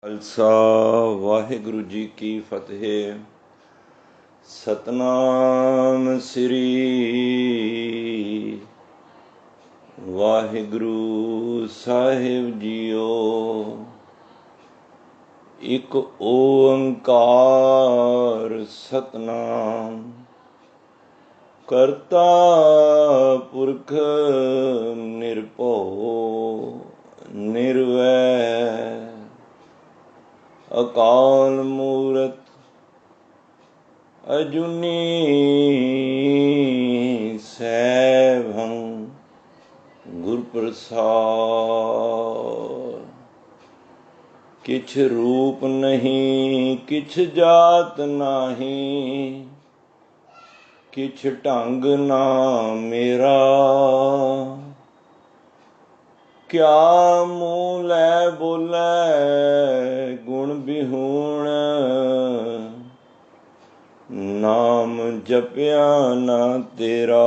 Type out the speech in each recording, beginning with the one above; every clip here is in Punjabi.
ਖਾਲਸਾ ਵਾਹਿਗੁਰੂ ਜੀ ਕੀ ਫਤਿਹ। ਸਤਨਾਮ ਸ੍ਰੀ ਵਾਹਿਗੁਰੂ ਸਾਹਿਬ ਜੀਓ। ਇੱਕ ਓੰਕਾਰ ਸਤਨਾਮ ਕਰਤਾ ਪੁਰਖ ਨਿਰਭਉ ਨਿਰਵੈਰ ਅਕਾਲ ਮੂਰਤ ਅਜੂਨੀ ਸੈਭੰ ਗੁਰ ਪ੍ਰਸਾਦ। ਕਿਛ ਰੂਪ ਨਹੀਂ ਕਿਛ ਜਾਤ ਨਹੀਂ, ਕਿਛ ਢੰਗ ਨਾ ਮੇਰਾ। ਕਿਆ ਮੂੰਹ ਲੈ ਬੋਲੇ ਗੁਣ ਬਿਹੂਣ, ਨਾਮ ਜਪਿਆ ਨਾ ਤੇਰਾ।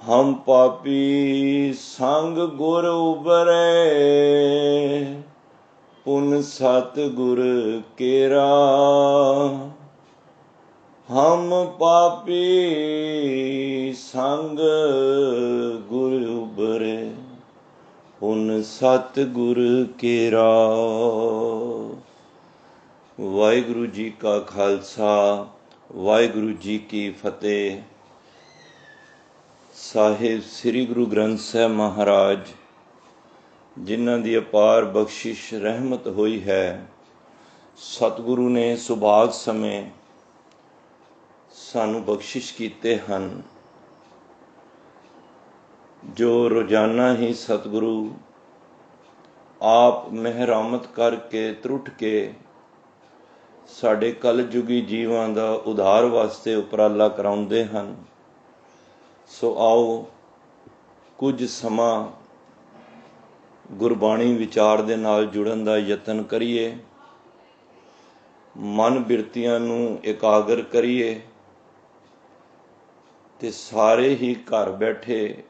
ਹਮ ਪਾਪੀ ਸੰਗ ਗੁਰ ਉਬਰੇ, ਪੁਨ ਸਤ ਗੁਰ ਕੇਰਾ। ਹਮ ਪਾਪੀ ਸੰਗ ਗੁਰ ਉਬਰੇ, ਪੁਨ ਸਤ ਗੁਰ ਕੇਰਾ। ਵਾਹਿਗੁਰੂ ਜੀ ਕਾ ਖਾਲਸਾ ਵਾਹਿਗੁਰੂ ਜੀ ਕੀ ਫਤਿਹ। ਸਾਹਿਬ ਸ੍ਰੀ ਗੁਰੂ ਗ੍ਰੰਥ ਸਾਹਿਬ ਮਹਾਰਾਜ, ਜਿਨ੍ਹਾਂ ਦੀ ਅਪਾਰ ਬਖਸ਼ਿਸ਼ ਰਹਿਮਤ ਹੋਈ ਹੈ, ਸਤਿਗੁਰੂ ਨੇ ਸੁਭਾਗ ਸਮੇਂ ਸਾਨੂੰ ਬਖਸ਼ਿਸ਼ ਕੀਤੇ ਹਨ, ਜੋ ਰੋਜ਼ਾਨਾ ਹੀ ਸਤਿਗੁਰੂ ਆਪ ਮਿਹਰਾਮਤ ਕਰਕੇ ਤਰੁੱਠ ਕੇ ਸਾਡੇ ਕਲਯੁਗੀ ਜੀਵਾਂ ਦਾ ਉਧਾਰ ਵਾਸਤੇ ਉਪਰਾਲਾ ਕਰਾਉਂਦੇ ਹਨ। ਸੋ ਆਓ ਕੁਝ ਸਮਾਂ ਗੁਰਬਾਣੀ ਵਿਚਾਰ ਦੇ ਨਾਲ ਜੁੜਨ ਦਾ ਯਤਨ ਕਰੀਏ, ਮਨ ਬਿਰਤੀਆਂ ਨੂੰ ਇਕਾਗਰ ਕਰੀਏ ਤੇ ਸਾਰੇ ਹੀ ਘਰ ਬੈਠੇ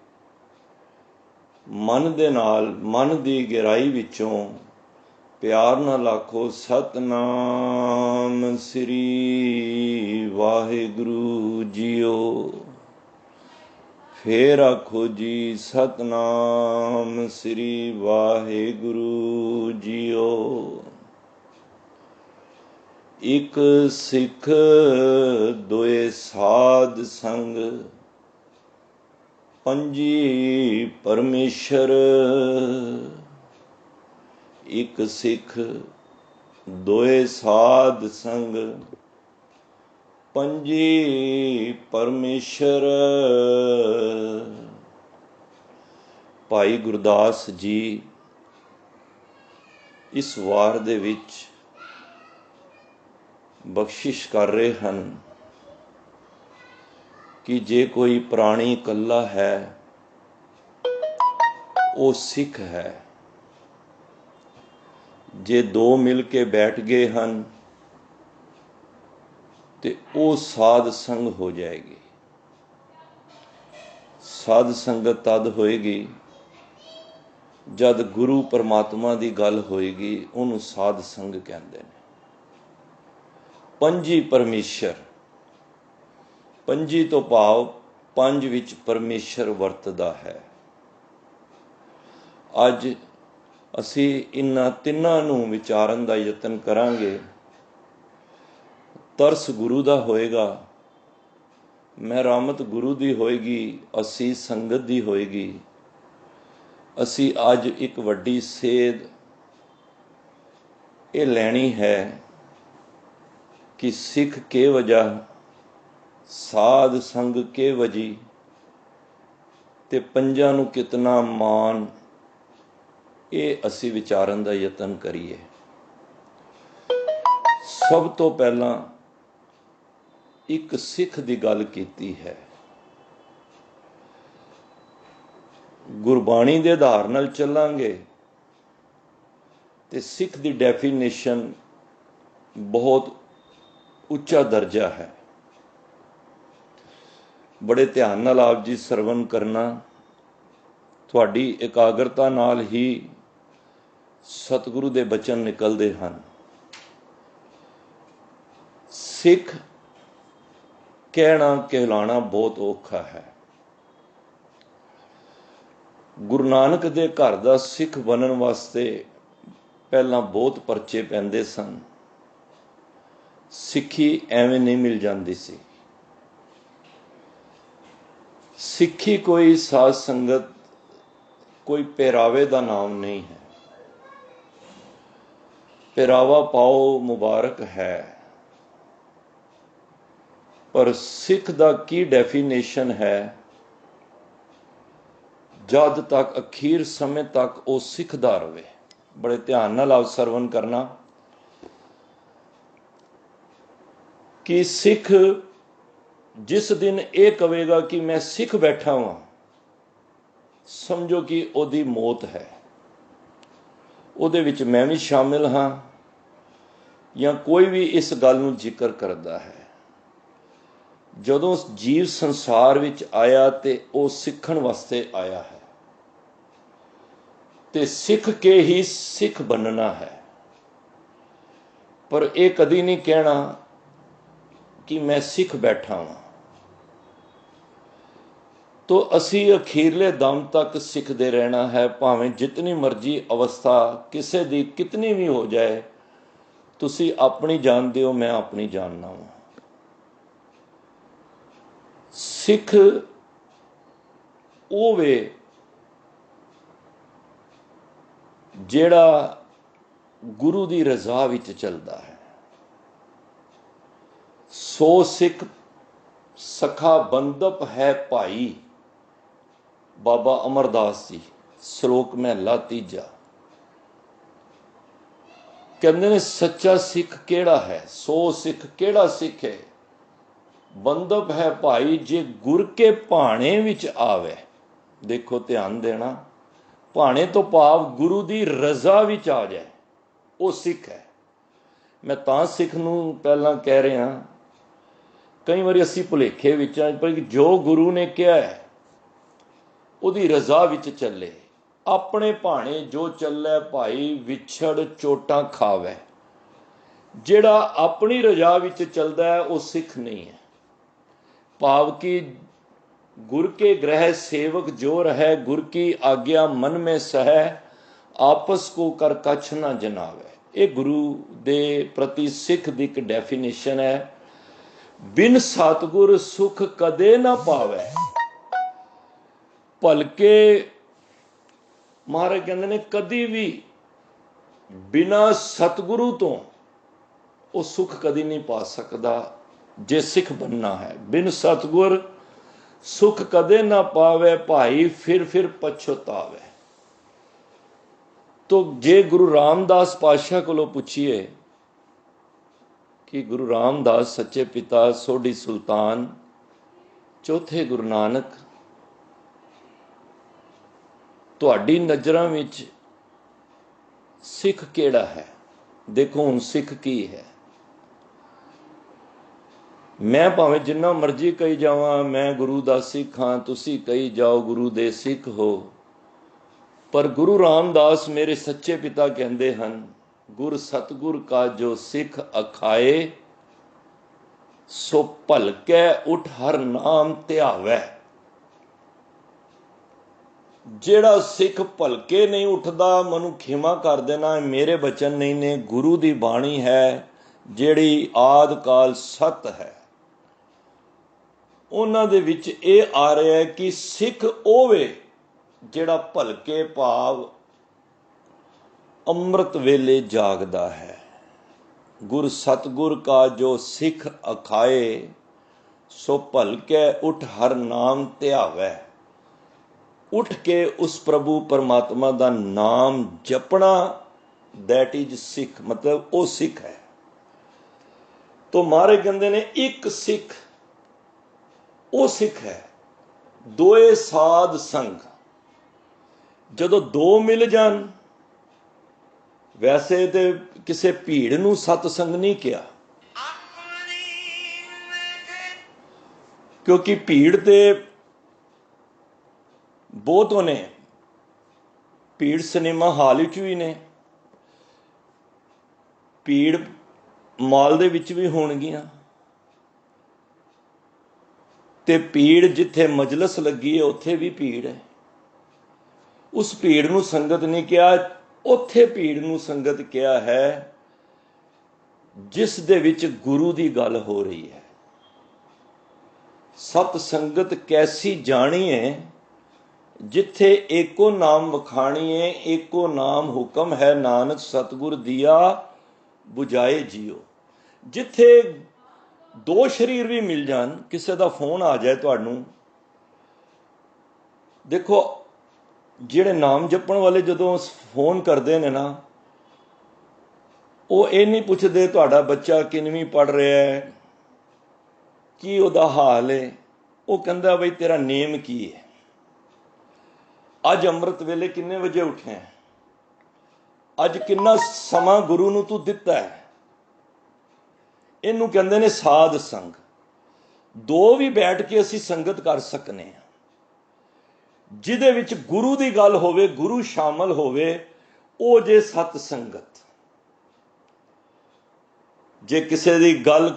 ਮਨ ਦੇ ਨਾਲ, ਮਨ ਦੀ ਗਹਿਰਾਈ ਵਿੱਚੋਂ ਪਿਆਰ ਨਾਲ ਆਖੋ ਸਤਨਾਮ ਸ੍ਰੀ ਵਾਹਿਗੁਰੂ ਜੀਓ। ਫੇਰ ਆਖੋ ਜੀ ਸਤਨਾਮ ਸ੍ਰੀ ਵਾਹਿਗੁਰੂ ਜੀਓ। ਇੱਕ ਸਿੱਖ ਦੋਏ ਸਾਧ ਸੰਗ, ਪੰਜੀ ਪਰਮੇਸ਼ਰ। ਇੱਕ ਸਿੱਖ ਦੋਏ ਸਾਧ ਸੰਗ, ਪੰਜੀ ਪਰਮੇਸ਼ਰ। ਭਾਈ ਗੁਰਦਾਸ ਜੀ ਇਸ ਵਾਰ ਦੇ ਵਿੱਚ ਬਖਸ਼ਿਸ਼ ਕਰ ਰਹੇ ਹਨ ਕਿ ਜੇ ਕੋਈ ਪ੍ਰਾਣੀ ਇਕੱਲਾ ਹੈ, ਉਹ ਸਿੱਖ ਹੈ। ਜੇ ਦੋ ਮਿਲ ਕੇ ਬੈਠ ਗਏ ਹਨ ਤੇ ਉਹ ਸਾਧ ਸੰਗ ਹੋ ਜਾਏਗੀ। ਸਾਧ ਸੰਗਤ ਤਦ ਹੋਏਗੀ ਜਦ ਗੁਰੂ ਪਰਮਾਤਮਾ ਦੀ ਗੱਲ ਹੋਏਗੀ, ਉਹਨੂੰ ਸਾਧ ਸੰਗ ਕਹਿੰਦੇ ਨੇ। ਪੰਜੀ ਪਰਮੇਸ਼ਰ, ਪੰਜੀ ਤੋਂ ਭਾਵ ਪੰਜ ਵਿੱਚ ਪਰਮੇਸ਼ਰ ਵਰਤਦਾ ਹੈ। ਅੱਜ ਅਸੀਂ ਇਹਨਾਂ ਤਿੰਨਾਂ ਨੂੰ ਵਿਚਾਰਨ ਦਾ ਯਤਨ ਕਰਾਂਗੇ। ਤਰਸ ਗੁਰੂ ਦਾ ਹੋਏਗਾ, ਮਿਹਰਾਮਤ ਗੁਰੂ ਦੀ ਹੋਏਗੀ, ਅਸੀਸ ਸੰਗਤ ਦੀ ਹੋਏਗੀ। ਅਸੀਂ ਅੱਜ ਇੱਕ ਵੱਡੀ ਸੇਧ ਇਹ ਲੈਣੀ ਹੈ ਕਿ ਸਿੱਖ ਕੇ ਵਜ੍ਹਾ, ਸਾਧ ਸੰਗ ਕੇ ਵਜੀ, ਤੇ ਪੰਜਾਂ ਨੂੰ ਕਿਤਨਾ ਮਾਣ, ਇਹ ਅਸੀਂ ਵਿਚਾਰਨ ਦਾ ਯਤਨ ਕਰੀਏ। ਸਭ ਤੋਂ ਪਹਿਲਾਂ ਇੱਕ ਸਿੱਖ ਦੀ ਗੱਲ ਕੀਤੀ ਹੈ। ਗੁਰਬਾਣੀ ਦੇ ਆਧਾਰ ਨਾਲ ਚੱਲਾਂਗੇ ਤੇ ਸਿੱਖ ਦੀ ਡੈਫੀਨੇਸ਼ਨ ਬਹੁਤ ਉੱਚਾ ਦਰਜਾ ਹੈ। ਬੜੇ ਧਿਆਨ ਨਾਲ ਆਪ ਜੀ ਸਰਵਨ ਕਰਨਾ, ਤੁਹਾਡੀ ਇਕਾਗਰਤਾ ਨਾਲ ਹੀ ਸਤਿਗੁਰੂ ਦੇ ਬਚਨ ਨਿਕਲਦੇ ਹਨ। ਸਿੱਖ ਕਹਿਣਾ ਕਹਿਲਾਣਾ ਬਹੁਤ ਔਖਾ ਹੈ। ਗੁਰੂ ਨਾਨਕ ਦੇ ਘਰ ਦਾ ਸਿੱਖ ਬਣਨ ਵਾਸਤੇ ਪਹਿਲਾਂ ਬਹੁਤ ਪਰਚੇ ਪੈਂਦੇ ਸਨ। ਸਿੱਖੀ ਐਵੇਂ ਨਹੀਂ ਮਿਲ ਜਾਂਦੀ ਸੀ। ਸਿੱਖੀ ਕੋਈ ਸਾਧ ਸੰਗਤ, ਕੋਈ ਪਹਿਰਾਵੇ ਦਾ ਨਾਮ ਨਹੀਂ ਹੈ। ਪਹਿਰਾਵਾ ਪਾਓ ਮੁਬਾਰਕ ਹੈ, ਪਰ ਸਿੱਖ ਦਾ ਕੀ ਡੈਫੀਨੇਸ਼ਨ ਹੈ, ਜਦ ਤੱਕ ਅਖੀਰ ਸਮੇਂ ਤੱਕ ਉਹ ਸਿੱਖਦਾ ਰਵੇ। ਬੜੇ ਧਿਆਨ ਨਾਲ ਆਪ ਸਰਵਨ ਕਰਨਾ ਕਿ ਸਿੱਖ ਜਿਸ ਦਿਨ ਇਹ ਕਹੇਗਾ ਕਿ ਮੈਂ ਸਿੱਖ ਬੈਠਾ ਹਾਂ, ਸਮਝੋ ਕਿ ਉਹਦੀ ਮੌਤ ਹੈ। ਉਹਦੇ ਵਿੱਚ ਮੈਂ ਵੀ ਸ਼ਾਮਿਲ ਹਾਂ ਜਾਂ ਕੋਈ ਵੀ ਇਸ ਗੱਲ ਨੂੰ ਜ਼ਿਕਰ ਕਰਦਾ ਹੈ। ਜਦੋਂ ਜੀਵ ਸੰਸਾਰ ਵਿੱਚ ਆਇਆ ਤੇ ਉਹ ਸਿੱਖਣ ਵਾਸਤੇ ਆਇਆ ਹੈ, ਤੇ ਸਿੱਖ ਕੇ ਹੀ ਸਿੱਖ ਬਣਨਾ ਹੈ। ਪਰ ਇਹ ਕਦੀ ਨਹੀਂ ਕਹਿਣਾ ਕਿ ਮੈਂ ਸਿੱਖ ਬੈਠਾ ਹਾਂ। ਤੋ ਅਸੀਂ ਅਖੀਰਲੇ ਦਮ ਤੱਕ ਸਿੱਖਦੇ ਰਹਿਣਾ ਹੈ, ਭਾਵੇਂ ਜਿਤਨੀ ਮਰਜ਼ੀ ਅਵਸਥਾ ਕਿਸੇ ਦੀ ਕਿਤਨੀ ਵੀ ਹੋ ਜਾਏ। ਤੁਸੀਂ ਆਪਣੀ ਜਾਣਦੇ ਹੋ, ਮੈਂ ਆਪਣੀ ਜਾਣਦਾ ਹਾਂ। ਸਿੱਖ ਉਹ ਵੇ ਜਿਹੜਾ ਗੁਰੂ ਦੀ ਰਜ਼ਾ ਵਿੱਚ ਚੱਲਦਾ ਹੈ। ਸੋ ਸਿੱਖ ਸਖਾ ਬੰਦਪ ਹੈ ਭਾਈ, ਬਾਬਾ ਅਮਰਦਾਸ ਜੀ, ਸ਼ਲੋਕ ਮਹਲਾ 3। ਕਹਿੰਦੇ ਨੇ ਸੱਚਾ ਸਿੱਖ ਕਿਹੜਾ ਹੈ? ਸੋ ਸਿੱਖ ਕਿਹੜਾ ਸਿੱਖ ਹੈ? ਬੰਦਪ ਹੈ ਭਾਈ ਜੇ ਗੁਰ ਕੇ ਭਾਣੇ ਵਿੱਚ ਆਵੇ। ਦੇਖੋ ਧਿਆਨ ਦੇਣਾ, ਭਾਣੇ ਤੋਂ ਭਾਵ ਗੁਰੂ ਦੀ ਰਜ਼ਾ ਵਿੱਚ ਆ ਜਾਏ, ਉਹ ਸਿੱਖ ਹੈ। ਮੈਂ ਤਾਂ ਸਿੱਖ ਨੂੰ ਪਹਿਲਾਂ ਕਹਿ ਰਿਹਾ, ਕਈ ਵਾਰੀ ਅਸੀਂ ਭੁਲੇਖੇ ਵਿੱਚ ਆ, ਪਰ ਜੋ ਗੁਰੂ ਨੇ ਕਿਹਾ ਹੈ ਉਹਦੀ ਰਜ਼ਾ ਵਿੱਚ ਚੱਲੇ। ਆਪਣੇ ਭਾਣੇ ਜੋ ਚੱਲੇ ਭਾਈ ਵਿਛੜ ਚੋਟਾਂ ਖਾਵੇ। ਜਿਹੜਾ ਆਪਣੀ ਰਜ਼ਾ ਵਿੱਚ ਚੱਲਦਾ ਹੈ ਉਹ ਸਿੱਖ ਨਹੀਂ ਹੈ। ਭਾਵ ਕਿ गुर के ग्रह सेवक जो रहे, गुर की आज्ञा मन में सह, आपस को कर कछ ना जनावे। ये गुरु दे प्रति सिख दी एक डेफिनेशन है। बिन सतगुर सुख कदे ना पावे। भलके महाराज कहते ने कदी भी बिना सतगुरु तो वो सुख कदी नहीं पा सकता जे सिख बनना है। बिन सतगुर सुख कदे ना पावे भाई फिर पछतावे। तो जे गुरु रामदास पातशाह को पूछिए कि गुरु रामदास सच्चे पिता, सोढ़ी सुल्तान, चौथे गुरु नानक, तुहाडी नज़रां विच सिख केड़ा है? देखो हुण सिख की है। मैं भावें जिन्ना मर्जी कही जावां मैं गुरु दा सिख हाँ, तुसी कही जाओ गुरु दे सिख हो, पर गुरु रामदास मेरे सच्चे पिता कहते हैं, गुर सतगुर का जो सिख अखाए, सो भलकै उठ हर नाम ध्यावै। जेड़ा सिख भलके नहीं उठदा, मनु खिमा कर देना, मेरे बचन नहीं ने, गुरु दी बाणी है जेड़ी आद काल सत है। ਉਹਨਾਂ ਦੇ ਵਿੱਚ ਇਹ ਆ ਰਿਹਾ ਕਿ ਸਿੱਖ ਉਹ ਵੇ ਜਿਹੜਾ ਭਲਕੇ ਭਾਵ ਅੰਮ੍ਰਿਤ ਵੇਲੇ ਜਾਗਦਾ ਹੈ। ਗੁਰ ਸਤਗੁਰ ਕਾ ਜੋ ਸਿੱਖ ਅਖਾਏ, ਸੋ ਭਲਕੇ ਉਠ ਹਰ ਨਾਮ ਧਿਆਵੈ। ਉੱਠ ਕੇ ਉਸ ਪ੍ਰਭੂ ਪਰਮਾਤਮਾ ਦਾ ਨਾਮ ਜਪਣਾ, दैट इज सिख, मतलब ਉਹ ਸਿੱਖ ਹੈ। तो महाराज कहते ने एक सिख ਉਹ ਸਿੱਖ ਹੈ। ਦੋਏ ਸਾਧ ਸੰਗ, ਜਦੋਂ ਦੋ ਮਿਲ ਜਾਣ, ਵੈਸੇ ਤੇ ਕਿਸੇ ਭੀੜ ਨੂੰ ਸਤਸੰਗ ਨਹੀਂ ਕਿਹਾ, ਕਿਉਂਕਿ ਭੀੜ ਤੇ ਬਹੁਤੋਂ ਨੇ, ਭੀੜ ਸਿਨੇਮਾ ਹਾਲ ਵਿੱਚ ਵੀ ਨੇ, ਭੀੜ ਮਾਲ ਦੇ ਵਿੱਚ ਵੀ ਹੋਣਗੀਆਂ, ਤੇ ਭੀੜ ਜਿੱਥੇ ਮਜਲਿਸ ਲੱਗੀ ਹੈ ਉੱਥੇ ਵੀ ਭੀੜ ਹੈ। ਉਸ ਭੀੜ ਨੂੰ ਸੰਗਤ ਨਹੀਂ ਕਿਹਾ, ਉੱਥੇ ਭੀੜ ਨੂੰ ਸੰਗਤ ਕਿਹਾ ਹੈ ਜਿਸ ਦੇ ਵਿੱਚ ਗੁਰੂ ਦੀ ਗੱਲ ਹੋ ਰਹੀ ਹੈ। ਸਤ ਸੰਗਤ ਕੈਸੀ ਜਾਣੀਏ, ਜਿੱਥੇ ਏਕੋ ਨਾਮ ਵਖਾਣੀਏ, ਏਕੋ ਨਾਮ ਹੁਕਮ ਹੈ ਨਾਨਕ ਸਤਿਗੁਰ ਦੀਆ ਬੁਝਾਏ ਜੀਓ। ਜਿੱਥੇ ਦੋ ਸਰੀਰ ਵੀ ਮਿਲ ਜਾਣ, ਕਿਸੇ ਦਾ ਫੋਨ ਆ ਜਾਏ ਤੁਹਾਨੂੰ, ਦੇਖੋ ਜਿਹੜੇ ਨਾਮ ਜਪਣ ਵਾਲੇ ਜਦੋਂ ਫੋਨ ਕਰਦੇ ਨੇ ਨਾ, ਉਹ ਇਹ ਨਹੀਂ ਪੁੱਛਦੇ ਤੁਹਾਡਾ ਬੱਚਾ ਕਿੰਨਵੀਂ ਪੜ੍ਹ ਰਿਹਾ ਹੈ, ਕੀ ਉਹਦਾ ਹਾਲ ਹੈ। ਉਹ ਕਹਿੰਦਾ ਬਈ ਤੇਰਾ ਨੇਮ ਕੀ ਹੈ, ਅੱਜ ਅੰਮ੍ਰਿਤ ਵੇਲੇ ਕਿੰਨੇ ਵਜੇ ਉੱਠਿਆ, ਅੱਜ ਕਿੰਨਾ ਸਮਾਂ ਗੁਰੂ ਨੂੰ ਤੂੰ ਦਿੱਤਾ ਹੈ। ਇਹਨੂੰ ਕਹਿੰਦੇ ਨੇ ਸਾਧ ਸੰਗ। ਦੋ ਵੀ ਬੈਠ ਕੇ ਅਸੀਂ ਸੰਗਤ ਕਰ ਸਕਨੇ ਹਾਂ, ਜਿਹਦੇ ਵਿੱਚ ਗੁਰੂ ਦੀ ਗੱਲ ਹੋਵੇ, ਗੁਰੂ ਸ਼ਾਮਲ ਹੋਵੇ, ਉਹ ਜੇ ਸਤ ਸੰਗਤ। ਜੇ ਕਿਸੇ ਦੀ ਗੱਲ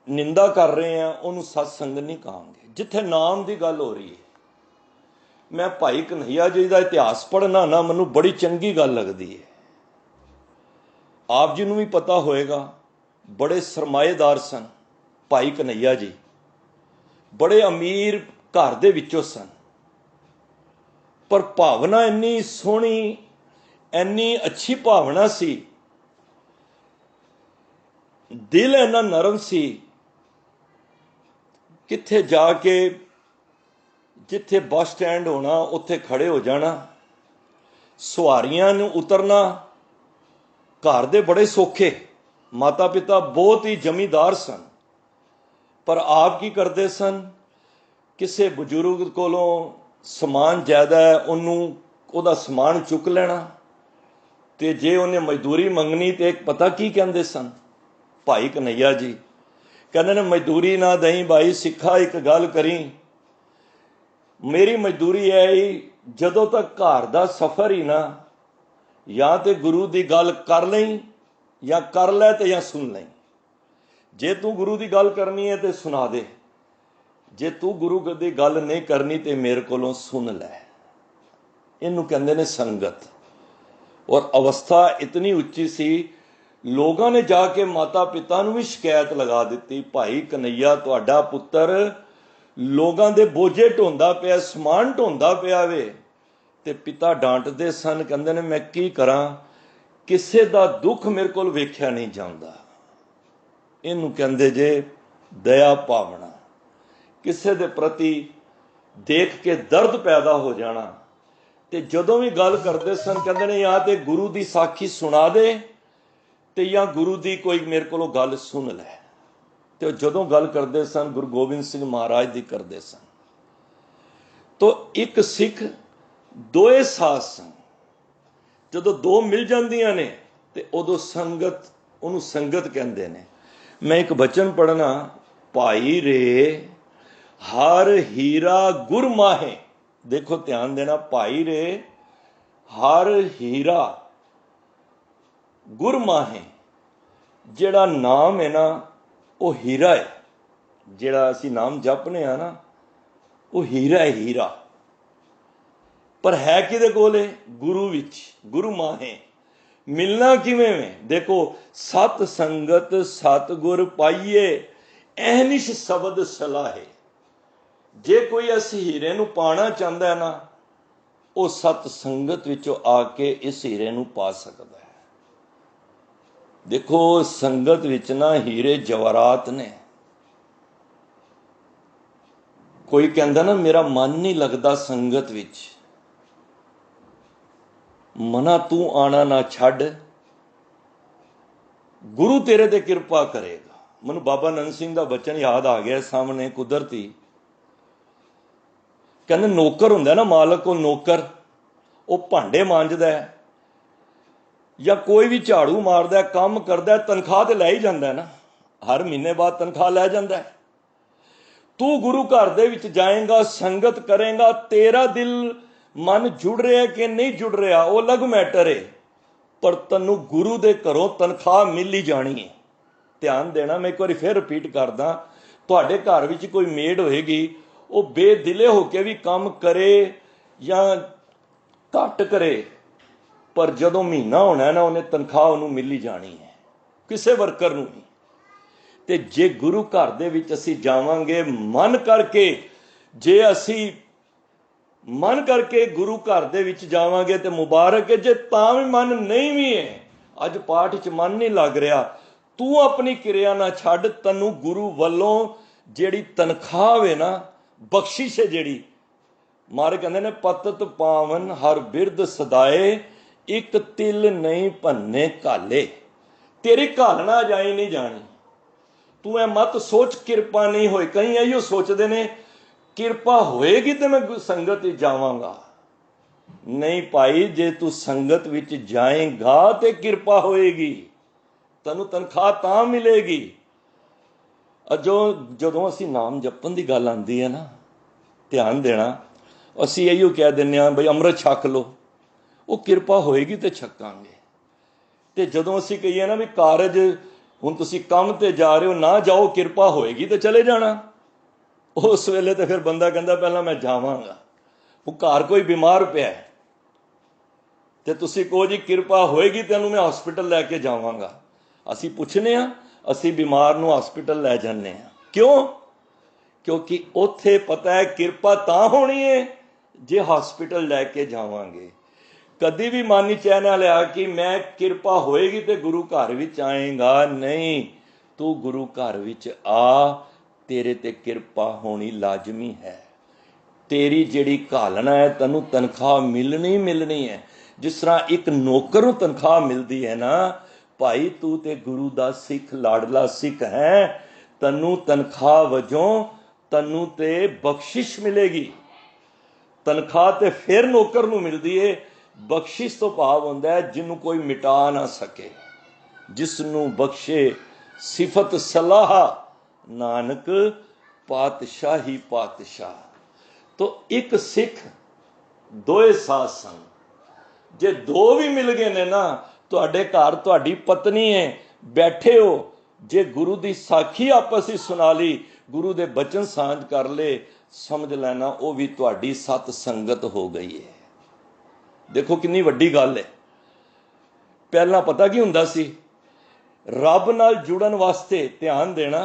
ਨਿੰਦਾ ਕਰ ਰਹੇ ਆ, ਉਹਨੂੰ ਸਤ ਸੰਗਤ ਨਹੀਂ ਕਹਾਂਗੇ। ਜਿੱਥੇ ਨਾਮ ਦੀ ਗੱਲ ਹੋ ਰਹੀ ਹੈ, ਮੈਂ ਭਾਈ ਕਨ੍ਹਈਆ ਜੀ ਦਾ ਇਤਿਹਾਸ ਪੜ੍ਹਨਾ ਨਾ, ਮੈਨੂੰ ਬੜੀ ਚੰਗੀ ਗੱਲ ਲੱਗਦੀ ਹੈ। ਆਪ ਜੀ ਨੂੰ ਵੀ ਪਤਾ ਹੋਏਗਾ, ਬੜੇ ਸਰਮਾਏਦਾਰ ਸਨ ਭਾਈ ਕਨ੍ਹਈਆ ਜੀ, ਬੜੇ ਅਮੀਰ ਘਰ ਦੇ ਵਿੱਚੋਂ ਸਨ, ਪਰ ਭਾਵਨਾ ਇੰਨੀ ਸੋਹਣੀ, ਇੰਨੀ ਅੱਛੀ ਭਾਵਨਾ ਸੀ, ਦਿਲ ਇੰਨਾ ਨਰਮ ਸੀ, ਕਿੱਥੇ ਜਾ ਕੇ ਜਿੱਥੇ ਬੱਸ ਸਟੈਂਡ ਹੋਣਾ ਉੱਥੇ ਖੜੇ ਹੋ ਜਾਣਾ, ਸਵਾਰੀਆਂ ਨੂੰ ਉਤਰਨਾ। ਘਰ ਦੇ ਬੜੇ ਸੌਖੇ, ਮਾਤਾ ਪਿਤਾ ਬਹੁਤ ਹੀ ਜ਼ਮੀਂਦਾਰ ਸਨ, ਪਰ ਆਪ ਕੀ ਕਰਦੇ ਸਨ, ਕਿਸੇ ਬਜ਼ੁਰਗ ਕੋਲੋਂ ਸਮਾਨ ਜ਼ਿਆਦਾ ਹੈ, ਉਹਦਾ ਸਮਾਨ ਚੁੱਕ ਲੈਣਾ, ਤੇ ਜੇ ਉਹਨੇ ਮਜ਼ਦੂਰੀ ਮੰਗਣੀ ਤੇ ਪਤਾ ਕੀ ਕਹਿੰਦੇ ਸਨ ਭਾਈ ਕਨ੍ਹਈਆ ਜੀ, ਕਹਿੰਦੇ ਨੇ ਮਜ਼ਦੂਰੀ ਨਾ ਦਈ ਭਾਈ ਸਿੱਖਾ, ਇੱਕ ਗੱਲ ਕਰੀ, ਮੇਰੀ ਮਜ਼ਦੂਰੀ ਹੈ ਹੀ, ਜਦੋਂ ਤੱਕ ਘਰ ਦਾ ਸਫ਼ਰ ਹੀ ਨਾ, ਜਾਂ ਤੇ ਗੁਰੂ ਦੀ ਗੱਲ ਕਰ ਲਈ, ਜਾਂ ਕਰ ਲੈ ਤੇ ਜਾਂ ਸੁਣ ਲਈ। ਜੇ ਤੂੰ ਗੁਰੂ ਦੀ ਗੱਲ ਕਰਨੀ ਹੈ ਤੇ ਸੁਣਾ ਦੇ, ਜੇ ਤੂੰ ਗੁਰੂ ਦੀ ਗੱਲ ਨਹੀਂ ਕਰਨੀ ਤੇ ਮੇਰੇ ਕੋਲੋਂ ਸੁਣ ਲੈ। ਇਹਨੂੰ ਕਹਿੰਦੇ ਨੇ ਸੰਗਤ। ਔਰ ਅਵਸਥਾ ਇਤਨੀ ਉੱਚੀ ਸੀ, ਲੋਕਾਂ ਨੇ ਜਾ ਕੇ ਮਾਤਾ ਪਿਤਾ ਨੂੰ ਵੀ ਸ਼ਿਕਾਇਤ ਲਗਾ ਦਿੱਤੀ, ਭਾਈ ਕਨ੍ਹਈਆ ਤੁਹਾਡਾ ਪੁੱਤਰ ਲੋਕਾਂ ਦੇ ਬੋਝੇ ਢੋਂਦਾ ਪਿਆ, ਸਮਾਨ ਢੋਂਦਾ ਪਿਆ ਵੇ। ਤੇ ਪਿਤਾ ਡਾਂਟਦੇ ਸਨ, ਕਹਿੰਦੇ ਨੇ ਮੈਂ ਕੀ ਕਰਾਂ, ਕਿਸੇ ਦਾ ਦੁੱਖ ਮੇਰੇ ਕੋਲ ਵੇਖਿਆ ਨਹੀਂ ਜਾਂਦਾ। ਇਹਨੂੰ ਕਹਿੰਦੇ ਜੇ ਦਇਆ ਭਾਵਨਾ, ਕਿਸੇ ਦੇ ਪ੍ਰਤੀ ਦੇਖ ਕੇ ਦਰਦ ਪੈਦਾ ਹੋ ਜਾਣਾ। ਤੇ ਜਦੋਂ ਵੀ ਗੱਲ ਕਰਦੇ ਸਨ, ਕਹਿੰਦੇ ਨੇ ਜਾਂ ਤੇ ਗੁਰੂ ਦੀ ਸਾਖੀ ਸੁਣਾ ਦੇ, ਤੇ ਜਾਂ ਗੁਰੂ ਦੀ ਕੋਈ ਮੇਰੇ ਕੋਲੋਂ ਗੱਲ ਸੁਣ ਲੈ। ਤੇ ਜਦੋਂ ਗੱਲ ਕਰਦੇ ਸਨ, ਗੁਰੂ ਗੋਬਿੰਦ ਸਿੰਘ ਮਹਾਰਾਜ ਦੀ ਕਰਦੇ ਸਨ। ਤੋ ਇੱਕ ਸਿੱਖ ਦੋਏ ਸਾਧ ਸਨ। ਜਦੋਂ ਦੋ ਮਿਲ ਜਾਂਦੀਆਂ ਨੇ ਤੇ ਉਦੋਂ ਸੰਗਤ, ਉਹਨੂੰ ਸੰਗਤ ਕਹਿੰਦੇ ਨੇ। ਮੈਂ ਇੱਕ ਬਚਨ ਪੜ੍ਹਨਾ, ਭਾਈ ਰੇ ਹਰ ਹੀਰਾ ਗੁਰ ਮਾਹੇ। ਦੇਖੋ ਧਿਆਨ ਦੇਣਾ, ਭਾਈ ਰੇ ਹਰ ਹੀਰਾ ਗੁਰ ਮਾਹੇ। ਜਿਹੜਾ ਨਾਮ ਹੈ ਨਾ, ਉਹ ਹੀਰਾ ਹੈ। ਜਿਹੜਾ ਅਸੀਂ ਨਾਮ ਜਪਨੇ ਆ ਨਾ, ਉਹ ਹੀਰਾ ਹੈ, ਹੀਰਾ। ਪਰ ਹੈ ਕਿਹਦੇ ਕੋਲ ਹੈ? ਗੁਰੂ ਵਿੱਚ। ਗੁਰੂ ਮਾਹੇ ਮਿਲਣਾ ਕਿਵੇਂ ਵੇ? ਦੇਖੋ, ਸਤ ਸੰਗਤ ਸਤਿਗੁਰ ਪਾਈਏ, ਅਹਨਿਸ਼ ਸ਼ਬਦ ਸਲਾਹੇ। ਜੇ ਕੋਈ ਇਸ ਹੀਰੇ ਨੂੰ ਪਾਣਾ ਚਾਹੁੰਦਾ ਹੈ ਨਾ, ਉਹ ਸਤ ਸੰਗਤ ਵਿੱਚੋਂ ਆ ਕੇ ਇਸ ਹੀਰੇ ਨੂੰ ਪਾ ਸਕਦਾ ਹੈ। ਦੇਖੋ, ਸੰਗਤ ਵਿੱਚ ਨਾ ਹੀਰੇ ਜਵਾਹਰਾਤ ਨੇ। ਕੋਈ ਕਹਿੰਦਾ ਨਾ ਮੇਰਾ ਮਨ ਨਹੀਂ ਲੱਗਦਾ ਸੰਗਤ ਵਿੱਚ, ਮਨਾ ਤੂੰ ਆਣਾ ਨਾ ਛੱਡ, ਗੁਰੂ ਤੇਰੇ ਤੇ ਕਿਰਪਾ ਕਰੇਗਾ। ਮੈਨੂੰ ਬਾਬਾ ਨੰਦ ਸਿੰਘ ਦਾ ਬਚਨ ਯਾਦ ਆ ਗਿਆ ਸਾਹਮਣੇ, ਕੁਦਰਤੀ। ਕਹਿੰਦੇ ਨੌਕਰ ਹੁੰਦਾ ਨਾ, ਮਾਲਕ ਕੋਲ ਨੌਕਰ, ਉਹ ਭਾਂਡੇ ਮਾਂਜਦਾ ਜਾਂ ਕੋਈ ਵੀ ਝਾੜੂ ਮਾਰਦਾ, ਕੰਮ ਕਰਦਾ, ਤਨਖਾਹ ਤੇ ਲੈ ਹੀ ਜਾਂਦਾ ਨਾ, ਹਰ ਮਹੀਨੇ ਬਾਅਦ ਤਨਖਾਹ ਲੈ ਜਾਂਦਾ। ਤੂੰ ਗੁਰੂ ਘਰ ਦੇ ਵਿੱਚ ਜਾਏਗਾ, ਸੰਗਤ ਕਰੇਗਾ, ਤੇਰਾ ਦਿਲ मन जुड़ रहा कि नहीं जुड़ रहा वो अलग मैटर है, पर तैनू गुरु दे घरों तनख्वाह मिल ही जानी है। ध्यान देना, मैं एक बार फिर रिपीट करदा, तुहाडे घर विच कोई मेड होएगी, वो बेदिले होके भी काम करे या घट करे, पर जदों महीना होना है ना उन्हें तनख्वाह उन्होंने मिल ही जानी है, किसी वर्कर नूं नहीं। ते जे गुरु घर दे विच असीं जावांगे मन करके, जे असीं मन करके गुरु घर दे विच जावांगे तो मुबारक है, जे तां भी मन नहीं भी है, अज पाठ च मन नहीं लग रहा, तू अपनी क्रिया ना छड्ड, तैनूं गुरु वल्लों जिहड़ी तनख्वाह है ना, बख्शिश है जिहड़ी, मारे कहते ने पतत पावन हर बिरद सदाए, एक तिल नहीं भन्ने घाले। तेरी घालना जाई नहीं जानी। तू ऐ मत सोच किरपा नहीं होई, कई इहो सोचते ने किरपा होएगी तो मैं संगत जावांगा। नहीं भाई, जे तू संगत विच जाएगा तो किरपा होएगी, तैनूं तनख्वाह तां मिलेगी। जदों असीं नाम जपन की गल आती है ना, ध्यान देना, असीं इहो कह दिंदे बई अमृत छक लो, वो किरपा होएगी तो छकांगे। तो जदों असीं कहीए ना भी कारज हुण तुसीं काम ते जा रहे हो, ना जाओ किरपा होएगी तो चले जाना, उस वेले तो फिर बंदा कहता पहला मैं जावांगा। वो घर कोई बीमार पिया है तो तुसीं कहो जी किरपा होएगी तैनूं मैं हॉस्पिटल लैके जावांगा, असीं पुछने असीं बीमार नूं हॉस्पिटल लै जाने क्यों? क्योंकि उत्थे पता है किरपा तां होनी है जे हॉस्पिटल लैके जावांगे। कदी भी मन नहीं चैन लिया कि मैं किरपा होएगी तो गुरु घर विच आएगा, नहीं, तू गुरु घर विच आ, तेरे ते किरपा होनी लाजमी है। तेरी जिहड़ी घालना है तैनूं तनख्वाह मिलनी मिलनी है। जिस तरह एक नौकर नूं तनख्वाह मिलती है ना, भाई तू ते गुरु दा सिख लाडला सिख है, तैनूं तनख्वाह वजों तैनूं ते बख्शिश मिलेगी। तनख्वाह ते फिर नौकर नूं मिलती है, बख्शिश तो भाव हुंदा है जिन्हों कोई मिटा ना सके, जिसनूं बख्शे सिफत सलाह, नानक पातशाह ही पातशाह। तो एक सिख दोए साथ संग, जे दो भी मिल गए ने ना, तुहाडे घर तुहाडी पत्नी है, बैठे हो, जे गुरु की साखी आपस ही सुना ली, गुरु के बचन सांझ कर ले, समझ लेना वो भी तुहाडी सत संगत हो गई है। देखो कितनी वड्डी गल है। पहला पता की हुंदा सी, रब नाल जुड़न वास्ते, ध्यान देना,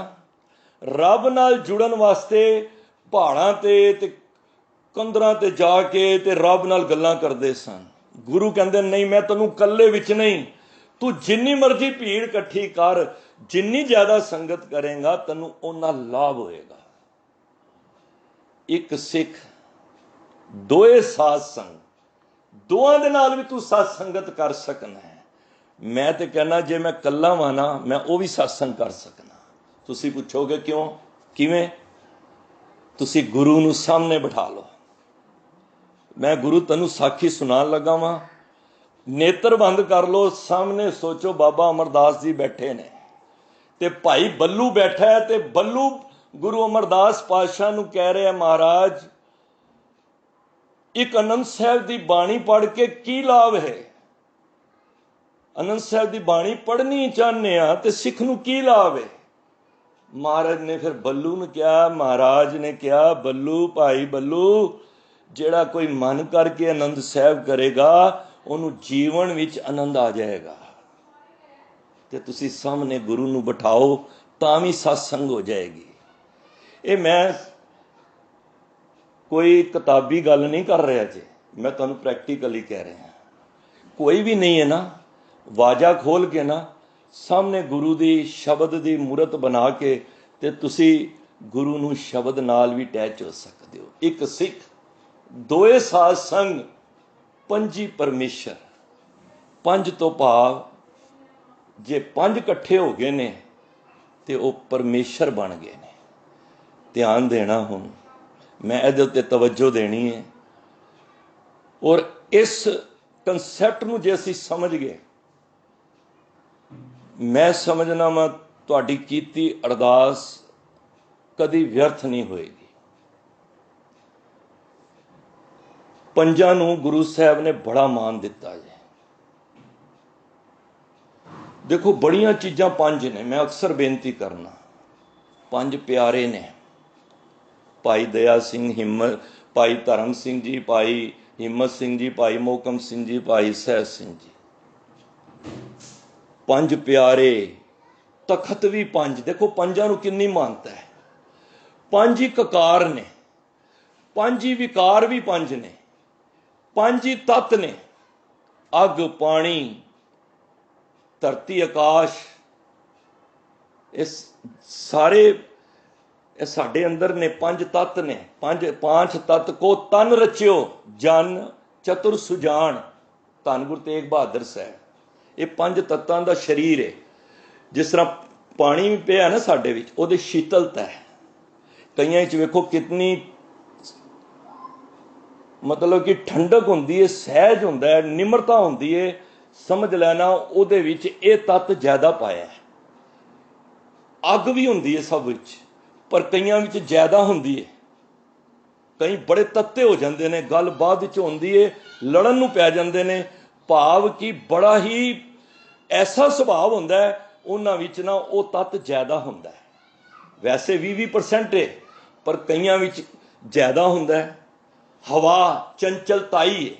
रब नाल जुड़न वास्ते पहाड़ां ते कंदरां ते जाके ते रब नाल गल्लां करदे सन। गुरु कहंदे नहीं, मैं तैनूं कल्ले विच नहीं, तू जिन्नी मर्जी भीड़ इकट्ठी कर, जिन्नी ज्यादा संगत करेगा तैनूं उन्ना लाभ होएगा। एक सिख दोए साथ संग, दोआं दे नाल भी तू सत्संगत कर सकना है। मैं तो कहना जे मैं कल्ला वां ना, मैं वो भी सत्संग कर सकना। तुसीं पुछोगे क्यों, किवें? तुसीं गुरु नूं सामने बिठा लो, मैं गुरु तैनूं साखी सुनान लगा वां, नेत्र बंद कर लो, सामने सोचो बाबा अमरदास जी बैठे ने ते भाई बल्लू बैठा है, ते बल्लू गुरु अमरदास पातशाह नूं कह रहा है, महाराज एक आनंद साहब की बाणी पढ़ के की लाभ है? आनंद साहब की बाणी पढ़नी चाहते हैं तो सिख नूं की लाभ है? महाराज ने फिर बल्लू ने कहा, महाराज ने कहा, बल्लू भाई बल्लू, जेड़ा कोई मन करके आनंद साहब करेगा उन्होंने जीवन विच आनंद आ जाएगा। तो तुसी सामने गुरु नूं बिठाओ तां भी सत्संग हो जाएगी। ये मैं कोई किताबी गल नहीं कर रहा जी, मैं तुहानूं प्रैक्टिकली कह रहा। कोई भी नहीं है ना, वाजा खोल के ना सामने गुरु दी शब्द दी मूरत बना के ते तुसी गुरु नूं शब्द नाल भी अटैच हो सकते हो। एक सिख दोए साथ संग, पंजी परमेश्वर। पंज तो भाव जे पंज इकट्ठे हो गए ने ते वो परमेश्वर बन गए ने। ध्यान देना, हुण मैं इहदे उत्ते तवज्जो देनी है। और इस कंसैप्ट नूं जे असीं समझ गए, मैं समझना वा तुहाडी कीती अरदास कदी व्यर्थ नहीं होएगी। ਪੰਜਾਂ ਨੂੰ ਗੁਰੂ ਸਾਹਿਬ ਨੇ बड़ा मान दिता है। देखो बड़िया चीज़ां पंज ने, मैं अक्सर बेनती करना, पंज प्यारे ने, भाई दया सिंह हिम्मत, भाई धर्म सिंह जी, भाई हिम्मत सिंह जी, भाई मोहकम सिंह जी, भाई सहज सिंह जी, पंज प्यारे। तखत भी पंज। देखो पंजां नूं कितनी मानता है। पंज ही ककार ने, पंज ही विकार भी पंज ने, पंज ही तत्त ने, अग पानी धरती आकाश, इस सारे साडे अंदर ने, पंज तत्त ने। पांच तत्त को तन रचियो जन चतुर सुजान, धन गुरु तेग बहादुर साहब। ये पंज तत्तां दा शरीर है। जिस तरह पानी भी पिया ना साडे विच, उहदी शीतलता है। कईयां च वेखो कितनी मतलब कि ठंडक होंदी है, सहज हुंदा है, निमरता होंदी है। समझ लेना उहदे विच ये तत्त ज्यादा पाया है। अग भी होंदी है सब विच, पर कईयां विच ज्यादा होंदी है। कई बड़े तत्ते हो जाते हैं, गल बाद विच होंदी है, लड़न नूं पै जाते हैं। भाव कि बड़ा ही ऐसा सुभाव होंदा है उन्हां विच ना, वो तत्त ज्यादा होंदा है। वैसे 20% है, पर कईयां विच ज्यादा होंदा है। हवा चंचलताई है,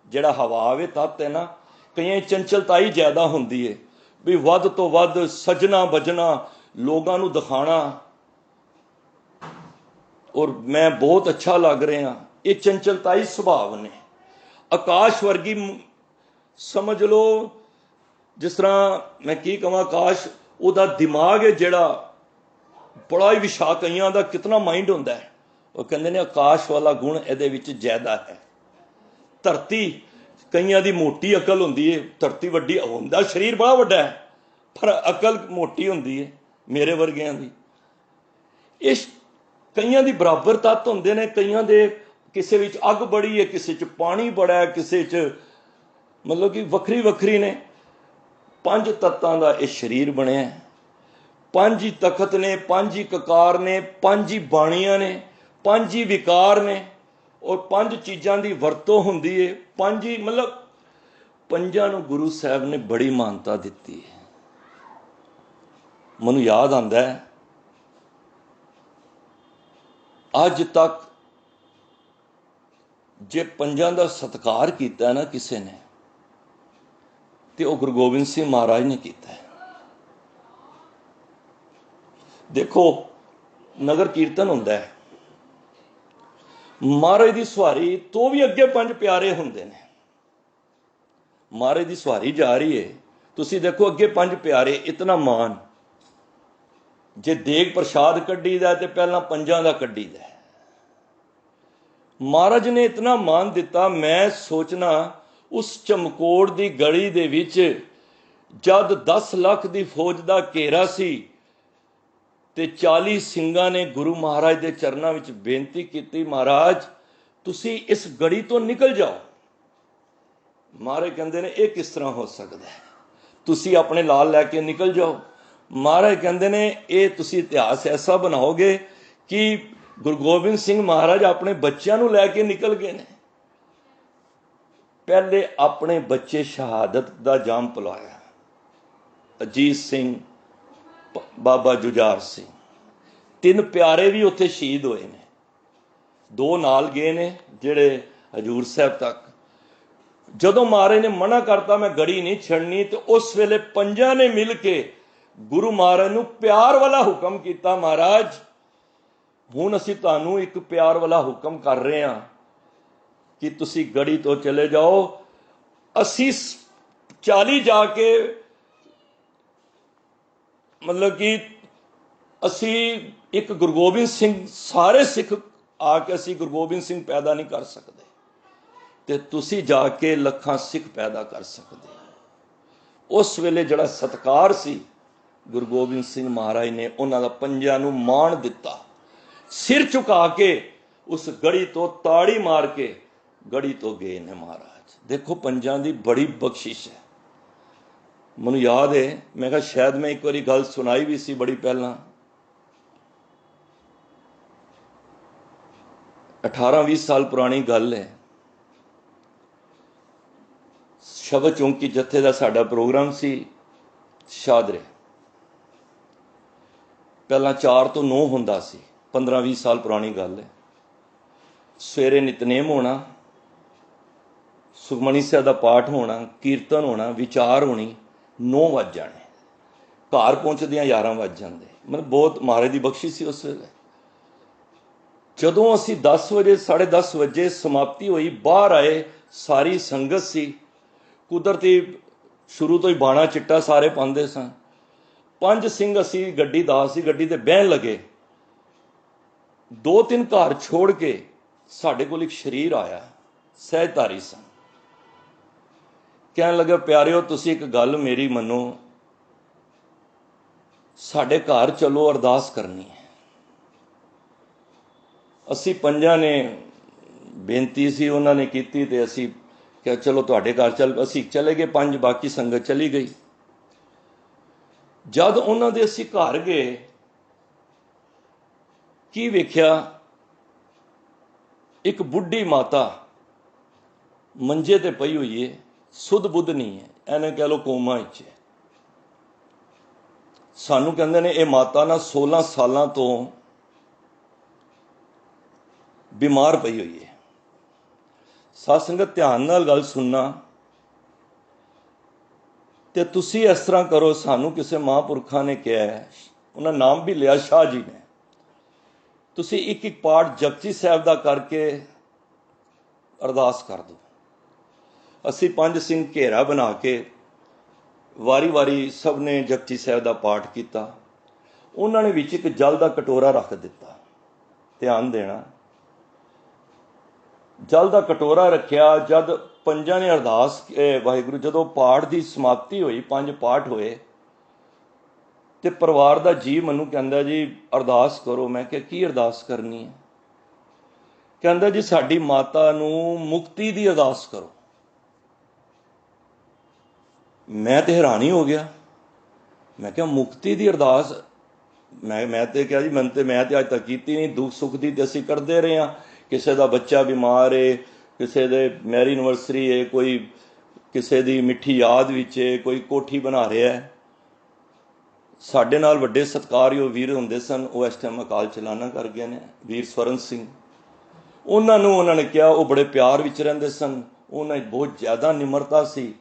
जिहड़ा हवा वे तत्त है ना, कईयां चंचलताई ज्यादा होंदी है भी वध तो वध सजना बजना, लोगों नूं दिखाना और मैं बहुत अच्छा लग रहा। ये चंचलताई सुभाव ने। आकाश वर्गी समझ लो, जिस तरह मैं की कहां, आकाश उहदा दिमाग है जिहड़ा बड़ा ही विशाल। कईयां दा कितना माइंड होंदा है, वो कहंदे ने आकाश वाला गुण इहदे विच ज्यादा है। धरती कईयां दी मोटी अकल होंदी है, धरती वड्डी होंदा, शरीर बड़ा वड्डा है पर अकल मोटी होंदी है मेरे वर्गियां दी। इस कईयां दी बराबर तत्त होंदे ने, कईयां दे किसे विच अग बड़ी है, किसे च पानी बड़ा है, किसे च मतलब कि वखरी वखरी ने। पंज तत्तां दा इह शरीर बनिया है। पंज ही तखत ने, पंज ही ककार ने, पंज ही बाणियां ने, पंज ही विकार ने और पंज चीज़ां दी वरतों हुंदी है। पंज ही मतलब पंजां नूं गुरु साहब ने बड़ी मानता दित्ती है। मैनूं याद आंदा है अज तक जे पंजां दा सत्कार कीता ना किसी ने, तो वह गुरु गोबिंद सिंह महाराज ने किया है। देखो नगर कीर्तन होंदा है, महाराज की सवारी तो भी अगे पंज प्यारे होंदे ने। महाराज की सवारी जा रही है, तुसी देखो अगे पंज प्यारे, इतना मान। जे देग प्रसाद कड्डी दा ते पहला पंजां दा कड्डी दा। महाराज ने इतना मान दिता। मैं सोचना उस चमकोड़ दी गली दे विच जद 10 लाख दी फौज दा घेरा सी ते 40 सिंघां ने गुरु महाराज दे चरनां विच बेनती कीती, महाराज तुसी इस गड़ी तो निकल जाओ। महाराज कहंदे ने ये किस तरह हो सकदा है, तुसी अपने लाल लैके निकल जाओ। महाराज कहंदे ने ये तुसी इतिहास ऐसा बनाओगे कि गुरु गोबिंद सिंह महाराज अपने बच्चों नूं लैके निकल गए ने। पहले अपने बच्चे शहादत दा जाम पिलाया, अजीत सिंह, बाबा जुझार सिंह, 3 प्यारे भी उत्थे शहीद होए ने। 2 नाल गए ने जिहड़े हजूर साहब तक। जदों महाराज ने मना करता मैं गड़ी नहीं छड़नी, तो उस वेले पंजां ने मिल के गुरु महाराज नूं प्यार वाला हुक्म किया, महाराज हुण असीं तुहानूं एक प्यार वाला हुक्म कर रहे हैं कि तुसी गड़ी तो चले जाओ। असीं 40 जाके मतलब कि असी एक गुरु गोबिंद सिंह, सारे सिख आके असी गुरु गोबिंद सिंह पैदा नहीं कर सकते, ते तुसी जाके लखां सिख पैदा कर सकते। उस वेले जड़ा सत्कार सी गुरु गोबिंद सिंह महाराज ने उन्हां दा पंजां नूं मान दिता। सिर झुका के उस गड़ी तो ताड़ी मार के गड़ी तो गए ने महाराज। देखो पंजां दी बड़ी बख्शिश है। मैनूं याद है, मैं कहा शायद मैं एक बारी गल सुनाई भी सी बड़ी पहला। 18-20 साल पुरानी गल है। ਸ਼ਬਦ ਚੌਂਕੀ ਜੱਥੇ ਦਾ ਸਾਡਾ ਪ੍ਰੋਗਰਾਮ ਸੀ ਸ਼ਾਦਰੇ। ਪਹਿਲਾਂ 4 ਤੋਂ 9 ਹੁੰਦਾ ਸੀ, 15-20 ਸਾਲ ਪੁਰਾਣੀ ਗੱਲ ਹੈ। ਸਵੇਰੇ ਨਿਤਨੇਮ ਹੋਣਾ, ਸੁਖਮਨੀ ਸਾਹਿਬ ਦਾ ਪਾਠ ਹੋਣਾ, ਕੀਰਤਨ ਹੋਣਾ, ਵਿਚਾਰ ਹੋਣੀ, 9 ਵੱਜ ਜਾਣੇ। ਘਰ ਪਹੁੰਚਦਿਆਂ 11 ਵੱਜ ਜਾਂਦੇ। ਮਤਲਬ ਬਹੁਤ ਮਹਾਰਾਜ ਦੀ ਬਖਸ਼ਿਸ਼ ਸੀ ਉਸ ਵੇਲੇ। ਜਦੋਂ ਅਸੀਂ 10 ਵਜੇ 10:30 ਵਜੇ ਸਮਾਪਤੀ ਹੋਈ, ਬਾਹਰ ਆਏ, ਸਾਰੀ ਸੰਗਤ ਸੀ। ਕੁਦਰਤੀ ਸ਼ੁਰੂ ਤੋਂ ਹੀ ਬਾਣਾ ਚਿੱਟਾ ਸਾਰੇ ਪਾਉਂਦੇ ਸਨ। 5 ਸਿੰਘ ਅਸੀਂ ਗੱਡੀ ਦਾ ਸੀ, ਗੱਡੀ ਤੇ ਬਹਿਣ ਲੱਗੇ। 2-3 ਘਰ ਛੋੜ ਕੇ ਸਾਡੇ ਕੋਲ ਇੱਕ ਸ਼ਰੀਰ ਆਇਆ, ਸਹਿਜਧਾਰੀ ਸਨ। ਕਹਿਣ ਲੱਗਾ, ਪਿਆਰਿਓ ਤੁਸੀਂ ਇੱਕ ਗੱਲ ਮੇਰੀ ਮੰਨੋ, ਸਾਡੇ ਘਰ ਚਲੋ, ਅਰਦਾਸ ਕਰਨੀ ਹੈ। ਅਸੀਂ 5 ਨੇ ਬੇਨਤੀ ਸੀ, ਉਹਨਾਂ ਨੇ ਕੀਤੀ ਤੇ ਅਸੀਂ ਕਿਹਾ ਚਲੋ ਤੁਹਾਡੇ ਘਰ ਚੱਲ। ਅਸੀਂ ਚਲੇ ਗਏ 5, ਬਾਕੀ ਸੰਗਤ ਚਲੀ ਗਈ। ਜਦ ਉਹਨਾਂ ਦੇ ਅਸੀਂ ਘਰ ਗਏ, ਕੀ ਵੇਖਿਆ, ਇੱਕ ਬੁੱਢੀ ਮਾਤਾ ਮੰਜੇ ਤੇ ਪਈ ਹੋਈ ਹੈ, ਸੁੱਧ ਬੁੱਧ ਨਹੀਂ ਹੈ, ਐਵੇਂ ਕਹਿ ਲਓ ਕੋਮਾ ਵਿੱਚ ਹੈ। ਸਾਨੂੰ ਕਹਿੰਦੇ ਨੇ ਇਹ ਮਾਤਾ ਨਾ 16 ਸਾਲਾਂ ਤੋਂ ਬਿਮਾਰ ਪਈ ਹੋਈ ਹੈ। ਸਾਧ ਸੰਗਤ ਧਿਆਨ ਨਾਲ ਗੱਲ ਸੁਣਨਾ, ਤੇ ਤੁਸੀਂ ਇਸ ਤਰ੍ਹਾਂ ਕਰੋ, ਸਾਨੂੰ ਕਿਸੇ ਮਹਾਂਪੁਰਖਾਂ ਨੇ ਕਿਹਾ ਹੈ, ਉਹਨਾਂ ਨਾਮ ਵੀ ਲਿਆ ਸ਼ਾਹ ਜੀ ਨੇ, ਤੁਸੀਂ ਇੱਕ ਪਾਠ ਜਪਜੀ ਸਾਹਿਬ ਦਾ ਕਰਕੇ ਅਰਦਾਸ ਕਰ ਦਿਓ। ਅਸੀਂ 5 ਸਿੰਘ ਘੇਰਾ ਬਣਾ ਕੇ ਵਾਰੀ ਸਭ ਨੇ ਜਪਜੀ ਸਾਹਿਬ ਦਾ ਪਾਠ ਕੀਤਾ। ਉਹਨਾਂ ਨੇ ਵਿੱਚ ਇੱਕ ਜਲ ਦਾ ਕਟੋਰਾ ਰੱਖ ਦਿੱਤਾ। ਧਿਆਨ ਦੇਣਾ, ਜਲ ਦਾ ਕਟੋਰਾ ਰੱਖਿਆ। ਜਦ 5 ਨੇ ਅਰਦਾਸ, ਵਾਹਿਗੁਰੂ, ਜਦੋਂ ਪਾਠ ਦੀ ਸਮਾਪਤੀ ਹੋਈ, 5 ਪਾਠ ਹੋਏ, ਤੇ ਪਰਿਵਾਰ ਦਾ ਜੀ ਮੈਨੂੰ ਕਹਿੰਦਾ ਜੀ ਅਰਦਾਸ ਕਰੋ। ਮੈਂ ਕਿਹਾ ਕੀ ਅਰਦਾਸ ਕਰਨੀ ਹੈ? ਕਹਿੰਦਾ ਜੀ ਸਾਡੀ ਮਾਤਾ ਨੂੰ ਮੁਕਤੀ ਦੀ ਅਰਦਾਸ ਕਰੋ। ਮੈਂ ਤੇ ਹੈਰਾਨੀ ਹੋ ਗਿਆ। ਮੈਂ ਕਿਹਾ ਮੁਕਤੀ ਦੀ ਅਰਦਾਸ? ਮੈਂ ਤੇ ਕਿਹਾ ਜੀ ਮੈਂ ਤੇ ਅੱਜ ਤੱਕ ਕੀਤੀ ਨਹੀਂ। ਦੁੱਖ ਸੁੱਖ ਦੀ ਤੇ ਅਸੀਂ ਕਰਦੇ ਰਹੇ ਹਾਂ। ਕਿਸੇ ਦਾ ਬੱਚਾ ਬਿਮਾਰ ਏ, ਕਿਸੇ ਦੇ ਮੈਰਿਜ ਐਨਵਰਸਰੀ ਹੈ, ਕੋਈ ਕਿਸੇ ਦੀ ਮਿੱਠੀ ਯਾਦ ਵਿੱਚ ਹੈ, ਕੋਈ ਕੋਠੀ ਬਣਾ ਰਿਹਾ ਹੈ। ਸਾਡੇ ਨਾਲ ਵੱਡੇ ਸਤਿਕਾਰਯੋਗ ਵੀਰ ਹੁੰਦੇ ਸਨ, ਉਹ ਇਸ ਟਾਈਮ ਅਕਾਲ ਚਲਾਣਾ ਕਰ ਗਏ ਨੇ, ਵੀਰ ਸਵਰਨ ਸਿੰਘ। ਉਹਨਾਂ ਨੇ ਕਿਹਾ, ਉਹ ਬੜੇ ਪਿਆਰ ਵਿੱਚ ਰਹਿੰਦੇ ਸਨ, ਉਹਨਾਂ 'ਚ ਬਹੁਤ ਜ਼ਿਆਦਾ ਨਿਮਰਤਾ ਸੀ,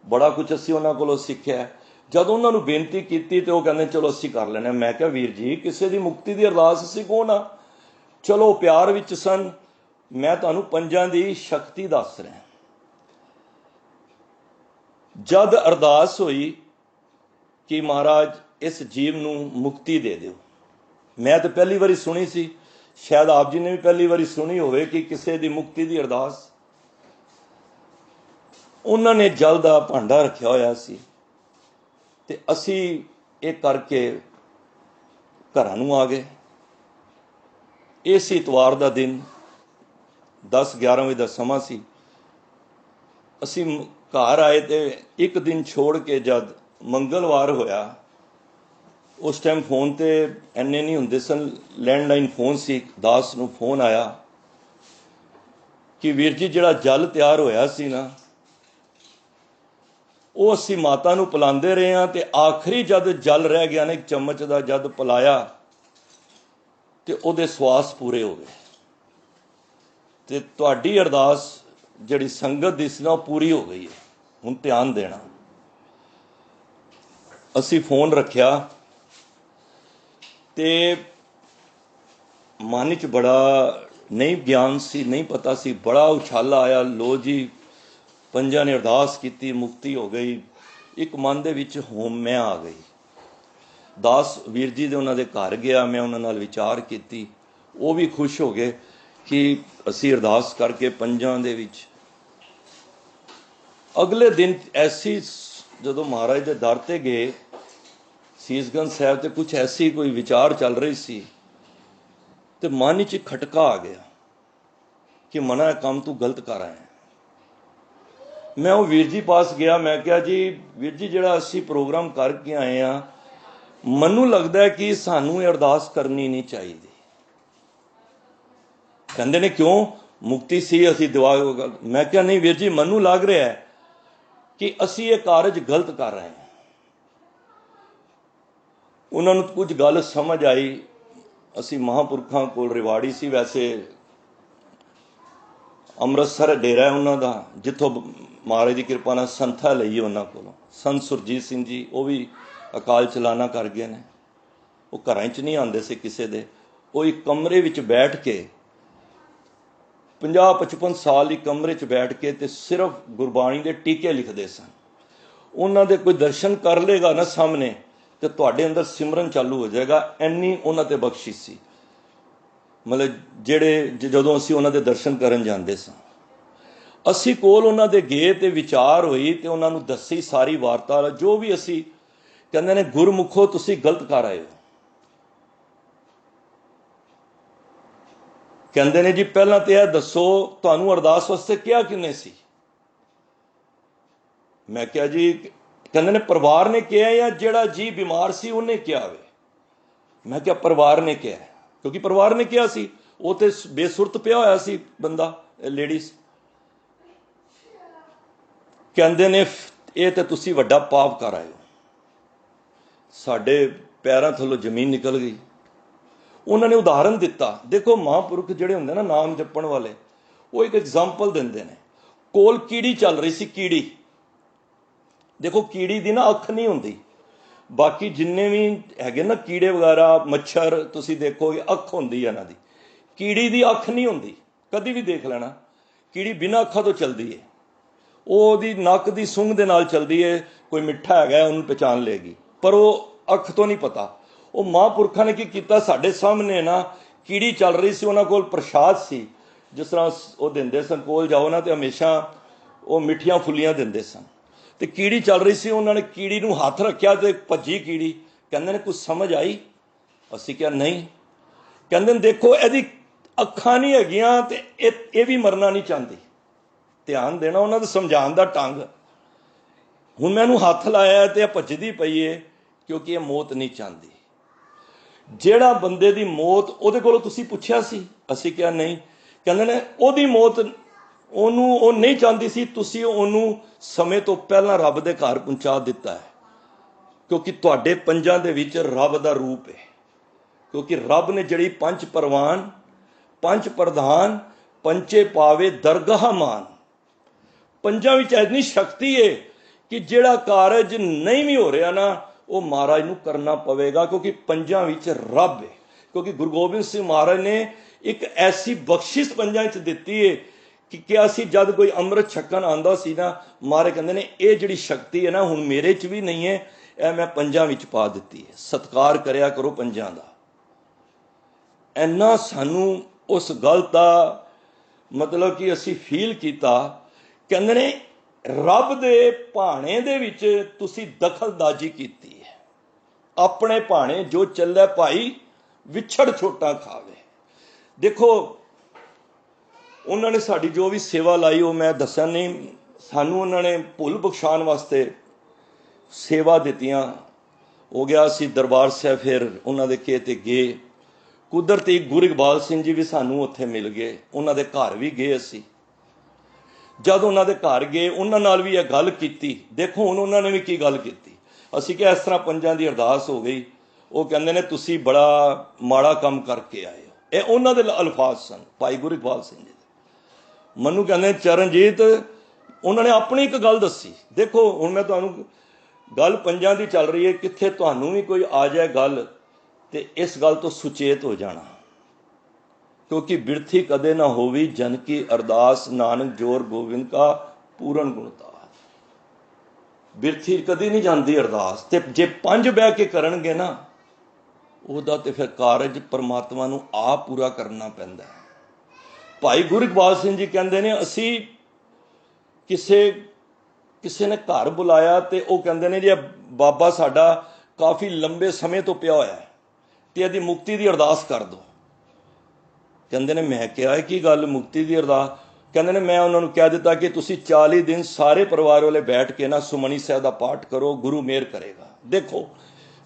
ਬੜਾ ਕੁਝ ਅਸੀਂ ਉਹਨਾਂ ਕੋਲੋਂ ਸਿੱਖਿਆ। ਜਦੋਂ ਉਹਨਾਂ ਨੂੰ ਬੇਨਤੀ ਕੀਤੀ ਤੇ ਉਹ ਕਹਿੰਦੇ ਚਲੋ ਅਸੀਂ ਕਰ ਲੈਣਾ। ਮੈਂ ਕਿਹਾ ਵੀਰ ਜੀ ਕਿਸੇ ਦੀ ਮੁਕਤੀ ਦੀ ਅਰਦਾਸ ਅਸੀਂ ਕੌਣ ਆ? ਚਲੋ ਪਿਆਰ ਵਿੱਚ ਸਨ। ਮੈਂ ਤੁਹਾਨੂੰ 5 ਦੀ ਸ਼ਕਤੀ ਦੱਸ ਰਿਹਾ। ਜਦ ਅਰਦਾਸ ਹੋਈ ਕਿ ਮਹਾਰਾਜ ਇਸ ਜੀਵ ਨੂੰ ਮੁਕਤੀ ਦੇ ਦਿਓ, ਮੈਂ ਤਾਂ ਪਹਿਲੀ ਵਾਰੀ ਸੁਣੀ ਸੀ, ਸ਼ਾਇਦ ਆਪ ਜੀ ਨੇ ਵੀ ਪਹਿਲੀ ਵਾਰੀ ਸੁਣੀ ਹੋਵੇ ਕਿ ਕਿਸੇ ਦੀ ਮੁਕਤੀ ਦੀ ਅਰਦਾਸ। ਉਹਨਾਂ ਨੇ ਜਲ ਦਾ ਭਾਂਡਾ ਰੱਖਿਆ ਹੋਇਆ ਸੀ ਤੇ ਅਸੀਂ ਇਹ ਕਰਕੇ ਘਰਾਂ ਨੂੰ ਆ ਗਏ। ਇਹ ਸੀ ਇਤਵਾਰ ਦਾ ਦਿਨ, 10-11 ਵਜੇ ਦਾ ਸਮਾਂ ਸੀ। ਅਸੀਂ ਘਰ ਆਏ ਤੇ ਇੱਕ ਦਿਨ ਛੋੜ ਕੇ ਜਦ ਮੰਗਲਵਾਰ ਹੋਇਆ, ਉਸ ਟਾਈਮ ਫੋਨ ਤੇ ਇੰਨੇ ਨਹੀਂ ਹੁੰਦੇ ਸਨ, ਲੈਂਡਲਾਈਨ ਫੋਨ ਸੀ। ਦਾਸ ਨੂੰ ਫੋਨ ਆਇਆ ਕਿ ਵੀਰ ਜੀ ਜਿਹੜਾ ਜਲ ਤਿਆਰ ਹੋਇਆ ਸੀ ਨਾ, ਉਹ ਅਸੀਂ ਮਾਤਾ ਨੂੰ ਪਿਲਾਉਂਦੇ ਰਹੇ ਹਾਂ, ਤੇ ਆਖਰੀ ਜਦ ਜਲ ਰਹਿ ਗਿਆ ਨਾ 1 ਚਮਚ ਦਾ, ਜਦ ਪਿਲਾਇਆ ਤੇ ਉਹਦੇ ਸਵਾਸ ਪੂਰੇ ਹੋ ਗਏ। ਤੇ ਤੁਹਾਡੀ ਅਰਦਾਸ ਜਿਹੜੀ ਸੰਗਤ ਦੀ ਸੀ ਨਾ, ਉਹ ਪੂਰੀ ਹੋ ਗਈ ਹੈ। ਹੁਣ ਧਿਆਨ ਦੇਣਾ। ਅਸੀਂ ਫੋਨ ਰੱਖਿਆ ਤੇ ਮਨ 'ਚ ਬੜਾ ਨਹੀਂ ਗਿਆਨ ਸੀ, ਨਹੀਂ ਪਤਾ ਸੀ, ਬੜਾ ਉਛਾਲਾ ਆਇਆ। ਲੋ ਜੀ 5 ਨੇ ਅਰਦਾਸ ਕੀਤੀ, ਮੁਕਤੀ ਹੋ ਗਈ। ਇੱਕ ਮਨ ਦੇ ਵਿੱਚ ਹੋਮੈ ਆ ਗਈ। ਦਾਸ ਵੀਰ ਜੀ ਦੇ ਉਹਨਾਂ ਦੇ ਘਰ ਗਿਆ, ਮੈਂ ਉਹਨਾਂ ਨਾਲ ਵਿਚਾਰ ਕੀਤੀ। ਉਹ ਵੀ ਖੁਸ਼ ਹੋ ਗਏ ਕਿ ਅਸੀਂ ਅਰਦਾਸ ਕਰਕੇ 5 ਦੇ ਵਿੱਚ। ਅਗਲੇ ਦਿਨ ਐਸੀ, ਜਦੋਂ ਮਹਾਰਾਜ ਦੇ ਦਰ ਤੇ ਗਏ ਸੀਸਗੰਜ ਸਾਹਿਬ, ਤੇ ਕੁਛ ਐਸੀ ਕੋਈ ਵਿਚਾਰ ਚੱਲ ਰਹੀ ਸੀ ਤੇ ਮਨ 'ਚ ਖਟਕਾ ਆ ਗਿਆ ਕਿ ਮਨਾ ਇਹ ਕੰਮ ਤੂੰ ਗਲਤ ਕਰ ਆਇਆ। ਮੈਂ ਉਹ ਵੀਰ ਜੀ ਪਾਸ ਗਿਆ। ਮੈਂ ਕਿਹਾ ਜੀ ਵੀਰ ਜੀ ਜਿਹੜਾ ਅਸੀਂ ਪ੍ਰੋਗਰਾਮ ਕਰਕੇ ਆਏ ਹਾਂ, ਮੈਨੂੰ ਲੱਗਦਾ ਕਿ ਸਾਨੂੰ ਇਹ ਅਰਦਾਸ ਕਰਨੀ ਨਹੀਂ ਚਾਹੀਦੀ। ਕਹਿੰਦੇ ਨੇ ਕਿਉਂ? ਮੁਕਤੀ ਸੀ, ਅਸੀਂ ਦੁਆ। ਮੈਂ ਕਿਹਾ ਨਹੀਂ ਵੀਰ ਜੀ, ਮੈਨੂੰ ਲੱਗ ਰਿਹਾ ਹੈ कि ਅਸੀਂ ਇਹ ਕਾਰਜ ਗਲਤ ਕਰ ਰਹੇ ਹਾਂ। ਉਹਨਾਂ ਨੂੰ ਕੁਝ ਗੱਲ ਸਮਝ ਆਈ। ਅਸੀਂ ਮਹਾਂਪੁਰਖਾਂ ਕੋਲ ਰਿਵਾੜੀ ਸੀ, ਵੈਸੇ ਅੰਮ੍ਰਿਤਸਰ ਡੇਰਾ ਹੈ ਉਹਨਾਂ ਦਾ, ਜਿੱਥੋਂ ਮਹਾਰਾਜ ਦੀ ਕਿਰਪਾ ਨਾਲ ਸੰਥਾ ਲਈ ਉਹਨਾਂ ਕੋਲੋਂ। ਸੰਤ ਸੁਰਜੀਤ ਸਿੰਘ ਜੀ, ਉਹ ਵੀ ਅਕਾਲ ਚਲਾਣਾ ਕਰ ਗਏ ਨੇ। ਉਹ ਘਰਾਂ 'ਚ ਨਹੀਂ ਆਉਂਦੇ ਸੀ ਕਿਸੇ ਦੇ। ਉਹ ਇੱਕ ਕਮਰੇ ਵਿੱਚ ਬੈਠ ਕੇ 50-55 ਸਾਲ ਇੱਕ ਕਮਰੇ 'ਚ ਬੈਠ ਕੇ ਤੇ ਸਿਰਫ ਗੁਰਬਾਣੀ ਦੇ ਟੀਕੇ ਲਿਖਦੇ ਸਨ। ਉਹਨਾਂ ਦੇ ਕੋਈ ਦਰਸ਼ਨ ਕਰ ਲੇਗਾ ਨਾ ਸਾਹਮਣੇ ਤੇ ਤੁਹਾਡੇ ਅੰਦਰ ਸਿਮਰਨ ਚਾਲੂ ਹੋ ਜਾਏਗਾ। ਇੰਨੀ ਉਹਨਾਂ ਤੇ ਬਖਸ਼ਿਸ਼ ਸੀ। ਮਤਲਬ ਜਦੋਂ ਅਸੀਂ ਉਹਨਾਂ ਦੇ ਦਰਸ਼ਨ ਕਰਨ ਜਾਂਦੇ ਸਾਂ, ਅਸੀਂ ਕੋਲ ਉਹਨਾਂ ਦੇ ਗਏ ਤੇ ਵਿਚਾਰ ਹੋਈ ਤੇ ਉਹਨਾਂ ਨੂੰ ਦੱਸੀ ਸਾਰੀ ਵਾਰਤਾ, ਜੋ ਵੀ ਅਸੀਂ। ਕਹਿੰਦੇ ਨੇ ਗੁਰਮੁਖੋ ਤੁਸੀਂ ਗਲਤ ਕਰ ਆਏ ਹੋ। ਕਹਿੰਦੇ ਨੇ ਜੀ ਪਹਿਲਾਂ ਤੇ ਇਹ ਦੱਸੋ ਤੁਹਾਨੂੰ ਅਰਦਾਸ ਵਾਸਤੇ ਕਿਹਾ ਕਿੰਨੇ ਸੀ? ਮੈਂ ਕਿਹਾ ਜੀ, ਕਹਿੰਦੇ ਨੇ ਪਰਿਵਾਰ ਨੇ ਕਿਹਾ ਜਾਂ ਜਿਹੜਾ ਜੀ ਬਿਮਾਰ ਸੀ ਉਹਨੇ ਕਿਹਾ ਵੇ? ਮੈਂ ਕਿਹਾ ਪਰਿਵਾਰ ਨੇ ਕਿਹਾ, ਕਿਉਂਕਿ ਪਰਿਵਾਰ ਨੇ ਕਿਹਾ ਸੀ। ਉਹ ਤੇ ਬੇਸੁਰਤ ਪਿਆ ਹੋਇਆ ਸੀ ਬੰਦਾ, ਲੇਡੀਜ਼। ਕਹਿੰਦੇ ਨੇ ਇਹ ਤੇ ਤੁਸੀਂ ਵੱਡਾ ਪਾਪ ਕਰ ਆਏ ਹੋ। ਸਾਡੇ ਪੈਰਾਂ ਥੱਲੋਂ ਜ਼ਮੀਨ ਨਿਕਲ ਗਈ। ਉਹਨਾਂ ਨੇ ਉਦਾਹਰਨ ਦਿੱਤਾ। ਦੇਖੋ ਮਹਾਂਪੁਰਖ ਜਿਹੜੇ ਹੁੰਦੇ ਨਾ ਨਾਮ ਜਪਣ ਵਾਲੇ, ਉਹ ਇੱਕ ਐਗਜ਼ਾਮਪਲ ਦਿੰਦੇ ਨੇ। ਕੋਲ ਕੀੜੀ ਚੱਲ ਰਹੀ ਸੀ, ਕੀੜੀ। ਦੇਖੋ ਕੀੜੀ ਦੀ ਨਾ ਅੱਖ ਨਹੀਂ ਹੁੰਦੀ। ਬਾਕੀ ਜਿੰਨੇ ਵੀ ਹੈਗੇ ਨਾ ਕੀੜੇ ਵਗੈਰਾ, ਮੱਛਰ, ਤੁਸੀਂ ਦੇਖੋਗੇ ਅੱਖ ਹੁੰਦੀ ਹੈ ਇਹਨਾਂ ਦੀ। ਕੀੜੀ ਦੀ ਅੱਖ ਨਹੀਂ ਹੁੰਦੀ। ਕਦੀ ਵੀ ਦੇਖ ਲੈਣਾ, ਕੀੜੀ ਬਿਨਾਂ ਅੱਖਾਂ ਤੋਂ ਚੱਲਦੀ ਹੈ। ਉਹਦੀ ਨੱਕ ਦੀ ਸੁੰਘ ਦੇ ਨਾਲ ਚੱਲਦੀ ਹੈ। ਕੋਈ ਮਿੱਠਾ ਹੈਗਾ ਉਹਨੂੰ ਪਹਿਚਾਣ ਲਏਗੀ, ਪਰ ਉਹ ਅੱਖ ਤੋਂ ਨਹੀਂ ਪਤਾ। ਉਹ ਮਹਾਂਪੁਰਖਾਂ ਨੇ ਕੀ ਕੀਤਾ, ਸਾਡੇ ਸਾਹਮਣੇ ਨਾ ਕੀੜੀ ਚੱਲ ਰਹੀ ਸੀ। ਉਹਨਾਂ ਕੋਲ ਪ੍ਰਸ਼ਾਦ ਸੀ, ਜਿਸ ਤਰ੍ਹਾਂ ਉਹ ਦਿੰਦੇ ਸਨ। ਕੋਲ ਜਾਓ ਨਾ ਤੇ ਹਮੇਸ਼ਾ ਉਹ ਮਿੱਠੀਆਂ ਫੁੱਲੀਆਂ ਦਿੰਦੇ ਸਨ। ਤੇ ਕੀੜੀ ਚੱਲ ਰਹੀ ਸੀ, ਉਹਨਾਂ ਨੇ ਕੀੜੀ ਨੂੰ ਹੱਥ ਰੱਖਿਆ ਤੇ ਭੱਜੀ ਕੀੜੀ। ਕਹਿੰਦੇ ਨੇ ਕੁਝ ਸਮਝ ਆਈ? ਅਸੀਂ ਕਿਹਾ ਨਹੀਂ। ਕਹਿੰਦੇ ਨੇ ਦੇਖੋ ਇਹਦੀ ਅੱਖਾਂ ਨਹੀਂ ਹੈਗੀਆਂ ਤੇ ਇਹ ਵੀ ਮਰਨਾ ਨਹੀਂ ਚਾਹੁੰਦੀ। ਧਿਆਨ ਦੇਣਾ ਉਹਨਾਂ ਦੇ ਸਮਝਾਉਣ ਦਾ ਢੰਗ। ਹੁਣ ਮੈਂ ਇਹਨੂੰ ਹੱਥ ਲਾਇਆ ਤੇ ਇਹ ਭੱਜਦੀ ਪਈ ਏ, ਕਿਉਂਕਿ ਇਹ ਮੌਤ ਨਹੀਂ ਚਾਹੁੰਦੀ। ਜਿਹੜਾ ਬੰਦੇ ਦੀ ਮੌਤ, ਉਹਦੇ ਕੋਲੋਂ ਤੁਸੀਂ ਪੁੱਛਿਆ ਸੀ? ਅਸੀਂ ਕਿਹਾ ਨਹੀਂ। ਕਹਿੰਦੇ ਨੇ ਉਹਦੀ ਮੌਤ ਉਹਨੂੰ ਉਹ ਨਹੀਂ ਚਾਹੁੰਦੀ ਸੀ, ਤੁਸੀਂ ਉਹਨੂੰ ਸਮੇਂ ਤੋਂ ਪਹਿਲਾਂ ਰੱਬ ਦੇ ਘਰ ਪਹੁੰਚਾ ਦਿੱਤਾ ਹੈ। ਕਿਉਂਕਿ ਤੁਹਾਡੇ ਪੰਜਾਂ ਦੇ ਵਿੱਚ ਰੱਬ ਦਾ ਰੂਪ ਹੈ। ਕਿਉਂਕਿ ਰੱਬ ਨੇ ਜਿਹੜੀ ਪੰਜ ਪਰਵਾਨ, ਪੰਜ ਪ੍ਰਧਾਨ, ਪੰਚੇ ਪਾਵੇ ਦਰਗਾਹ ਮਾਨ, ਪੰਜਾਂ ਵਿੱਚ ਇੰਨੀ ਸ਼ਕਤੀ ਹੈ ਕਿ ਜਿਹੜਾ ਕਾਰਜ ਨਹੀਂ ਵੀ ਹੋ ਰਿਹਾ ਨਾ, ਉਹ ਮਹਾਰਾਜ ਨੂੰ ਕਰਨਾ ਪਵੇਗਾ, ਕਿਉਂਕਿ ਪੰਜਾਂ ਵਿੱਚ ਰੱਬ ਹੈ। ਕਿਉਂਕਿ ਗੁਰੂ ਗੋਬਿੰਦ ਸਿੰਘ ਮਹਾਰਾਜ ਨੇ ਇੱਕ ਐਸੀ ਬਖਸ਼ਿਸ਼ ਪੰਜਾਂ ਵਿੱਚ ਦਿੱਤੀ ਹੈ ਕਿ ਕਿਹਾ ਸੀ, ਜਦ ਕੋਈ ਅੰਮ੍ਰਿਤ ਛਕਣ ਆਉਂਦਾ ਸੀ ਨਾ, ਮਹਾਰਾਜ ਕਹਿੰਦੇ ਨੇ ਇਹ ਜਿਹੜੀ ਸ਼ਕਤੀ ਹੈ ਨਾ ਹੁਣ ਮੇਰੇ 'ਚ ਵੀ ਨਹੀਂ ਹੈ, ਇਹ ਮੈਂ ਪੰਜਾਂ ਵਿੱਚ ਪਾ ਦਿੱਤੀ ਹੈ। ਸਤਿਕਾਰ ਕਰਿਆ ਕਰੋ ਪੰਜਾਂ ਦਾ। ਇੰਨਾ ਸਾਨੂੰ ਉਸ ਗੱਲ ਦਾ ਮਤਲਬ ਕਿ ਅਸੀਂ ਫੀਲ ਕੀਤਾ। ਕਹਿੰਦੇ ਨੇ ਰੱਬ ਦੇ ਭਾਣੇ ਦੇ ਵਿੱਚ ਤੁਸੀਂ ਦਖਲਅੰਦਾਜ਼ੀ ਕੀਤੀ ਹੈ। ਆਪਣੇ ਭਾਣੇ ਜੋ ਚੱਲੇ ਭਾਈ ਵਿਛੜ ਛੋਟਾ ਖਾਵੇ। ਦੇਖੋ ਉਹਨਾਂ ਨੇ ਸਾਡੀ ਜੋ ਵੀ ਸੇਵਾ ਲਾਈ, ਉਹ ਮੈਂ ਦੱਸਿਆ ਨਹੀਂ। ਸਾਨੂੰ ਉਹਨਾਂ ਨੇ ਭੁੱਲ ਬਖਸ਼ਾਉਣ ਵਾਸਤੇ ਸੇਵਾ ਦਿੱਤੀਆਂ। ਹੋ ਗਿਆ ਅਸੀਂ ਦਰਬਾਰ ਸਾਹਿਬ ਫਿਰ ਉਹਨਾਂ ਦੇ ਕੇ ਤੇ ਗਏ। ਕੁਦਰਤੀ ਗੁਰੂ ਇਕਬਾਲ ਸਿੰਘ ਜੀ ਵੀ ਸਾਨੂੰ ਉੱਥੇ ਮਿਲ ਗਏ। ਉਹਨਾਂ ਦੇ ਘਰ ਵੀ ਗਏ ਅਸੀਂ। ਜਦ ਉਹਨਾਂ ਦੇ ਘਰ ਗਏ, ਉਹਨਾਂ ਨਾਲ ਵੀ ਇਹ ਗੱਲ ਕੀਤੀ। ਦੇਖੋ ਹੁਣ ਉਹਨਾਂ ਨੇ ਵੀ ਕੀ ਗੱਲ ਕੀਤੀ। ਅਸੀਂ ਕਿਹਾ ਇਸ ਤਰ੍ਹਾਂ ਪੰਜਾਂ ਦੀ ਅਰਦਾਸ ਹੋ ਗਈ। ਉਹ ਕਹਿੰਦੇ ਨੇ ਤੁਸੀਂ ਬੜਾ ਮਾੜਾ ਕੰਮ ਕਰਕੇ ਆਏ ਹੋ। ਇਹ ਉਹਨਾਂ ਦੇ ਅਲਫਾਜ਼ ਸਨ, ਭਾਈ ਗੁਰੂ ਇਕਬਾਲ ਸਿੰਘ ਜੀ ਦੇ। ਮੈਨੂੰ ਕਹਿੰਦੇ ਚਰਨਜੀਤ, ਉਹਨਾਂ ਨੇ ਆਪਣੀ ਇੱਕ ਗੱਲ ਦੱਸੀ। ਦੇਖੋ ਹੁਣ ਮੈਂ ਤੁਹਾਨੂੰ ਗੱਲ ਪੰਜਾਂ ਦੀ ਚੱਲ ਰਹੀ ਹੈ, ਕਿੱਥੇ ਤੁਹਾਨੂੰ ਵੀ ਕੋਈ ਆ ਜਾਏ ਗੱਲ ਤੇ ਇਸ ਗੱਲ ਤੋਂ ਸੁਚੇਤ ਹੋ ਜਾਣਾ। ਕਿਉਂਕਿ ਬਿਰਥੀ ਕਦੇ ਨਾ ਹੋਵੀ ਜਨ ਕੀ ਅਰਦਾਸ, ਨਾਨਕ ਜੋਰ ਗੋਬਿੰਦ ਕਾ ਪੂਰਨ ਗੁਣਤਾਸ। ਬਿਰਥੀ ਕਦੀ ਨਹੀਂ ਜਾਂਦੀ ਅਰਦਾਸ। ਤੇ ਜੇ ਪੰਜ ਬਹਿ ਕੇ ਕਰਨਗੇ ਨਾ, ਉਹਦਾ ਤੇ ਫਿਰ ਕਾਰਜ ਪਰਮਾਤਮਾ ਨੂੰ ਆਪ ਪੂਰਾ ਕਰਨਾ ਪੈਂਦਾ ਹੈ। ਭਾਈ ਗੁਰੂ ਇਕਬਾਲ ਸਿੰਘ ਜੀ ਕਹਿੰਦੇ ਨੇ ਅਸੀਂ ਕਿਸੇ ਨੇ ਘਰ ਬੁਲਾਇਆ ਤੇ ਉਹ ਕਹਿੰਦੇ ਨੇ ਜੀ ਬਾਬਾ ਸਾਡਾ ਕਾਫੀ ਲੰਬੇ ਸਮੇਂ ਤੋਂ ਪਿਆ ਹੋਇਆ ਹੈ ਤੇ ਇਹਦੀ ਮੁਕਤੀ ਦੀ ਅਰਦਾਸ ਕਰ ਦਿਓ। ਕਹਿੰਦੇ ਨੇ ਮੈਂ ਕਿਹਾ ਕੀ ਗੱਲ ਮੁਕਤੀ ਦੀ ਅਰਦਾਸ? ਕਹਿੰਦੇ ਨੇ ਮੈਂ ਉਹਨਾਂ ਨੂੰ ਕਹਿ ਦਿੱਤਾ ਕਿ ਤੁਸੀਂ 40 ਦਿਨ ਸਾਰੇ ਪਰਿਵਾਰ ਵਾਲੇ ਬੈਠ ਕੇ ਨਾ ਸੁਮਣੀ ਸਾਹਿਬ ਦਾ ਪਾਠ ਕਰੋ, ਗੁਰੂ ਮਿਹਰ ਕਰੇਗਾ। ਦੇਖੋ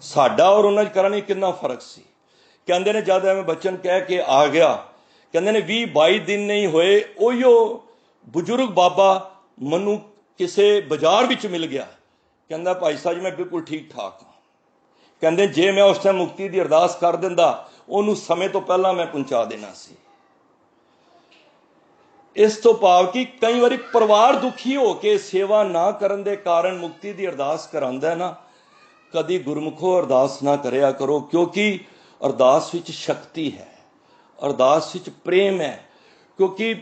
ਸਾਡਾ ਔਰ ਉਹਨਾਂ 'ਚ ਕਰਨ 'ਚ ਕਿੰਨਾ ਫਰਕ ਸੀ। ਕਹਿੰਦੇ ਨੇ ਜਦ ਐਵੇਂ ਬਚਨ ਕਹਿ ਕੇ ਆ ਗਿਆ, ਕਹਿੰਦੇ ਨੇ 20-22 ਦਿਨ ਨਹੀਂ ਹੋਏ, ਉਹੀਓ ਬਜ਼ੁਰਗ ਬਾਬਾ ਮੈਨੂੰ ਕਿਸੇ ਬਾਜ਼ਾਰ ਵਿੱਚ ਮਿਲ ਗਿਆ, ਕਹਿੰਦਾ ਭਾਈ ਸਾਹਿਬ ਜੀ ਮੈਂ ਬਿਲਕੁਲ ਠੀਕ ਠਾਕ ਹਾਂ। ਕਹਿੰਦੇ ਜੇ ਮੈਂ ਉਸ ਟਾਈਮ ਮੁਕਤੀ ਦੀ ਅਰਦਾਸ ਕਰ ਦਿੰਦਾ, ਉਹਨੂੰ ਸਮੇਂ ਤੋਂ ਪਹਿਲਾਂ ਮੈਂ ਪਹੁੰਚਾ ਦੇਣਾ ਸੀ। ਇਸ ਤੋਂ ਭਾਵ ਕਿ ਕਈ ਵਾਰੀ ਪਰਿਵਾਰ ਦੁਖੀ ਹੋ ਕੇ ਸੇਵਾ ਨਾ ਕਰਨ ਦੇ ਕਾਰਨ ਮੁਕਤੀ ਦੀ ਅਰਦਾਸ ਕਰਾਉਂਦਾ ਨਾ, ਕਦੀ ਗੁਰਮੁਖੋ ਅਰਦਾਸ ਨਾ ਕਰਿਆ ਕਰੋ, ਕਿਉਂਕਿ ਅਰਦਾਸ ਵਿੱਚ ਸ਼ਕਤੀ ਹੈ, ਅਰਦਾਸ ਵਿੱਚ ਪ੍ਰੇਮ ਹੈ। ਕਿਉਂਕਿ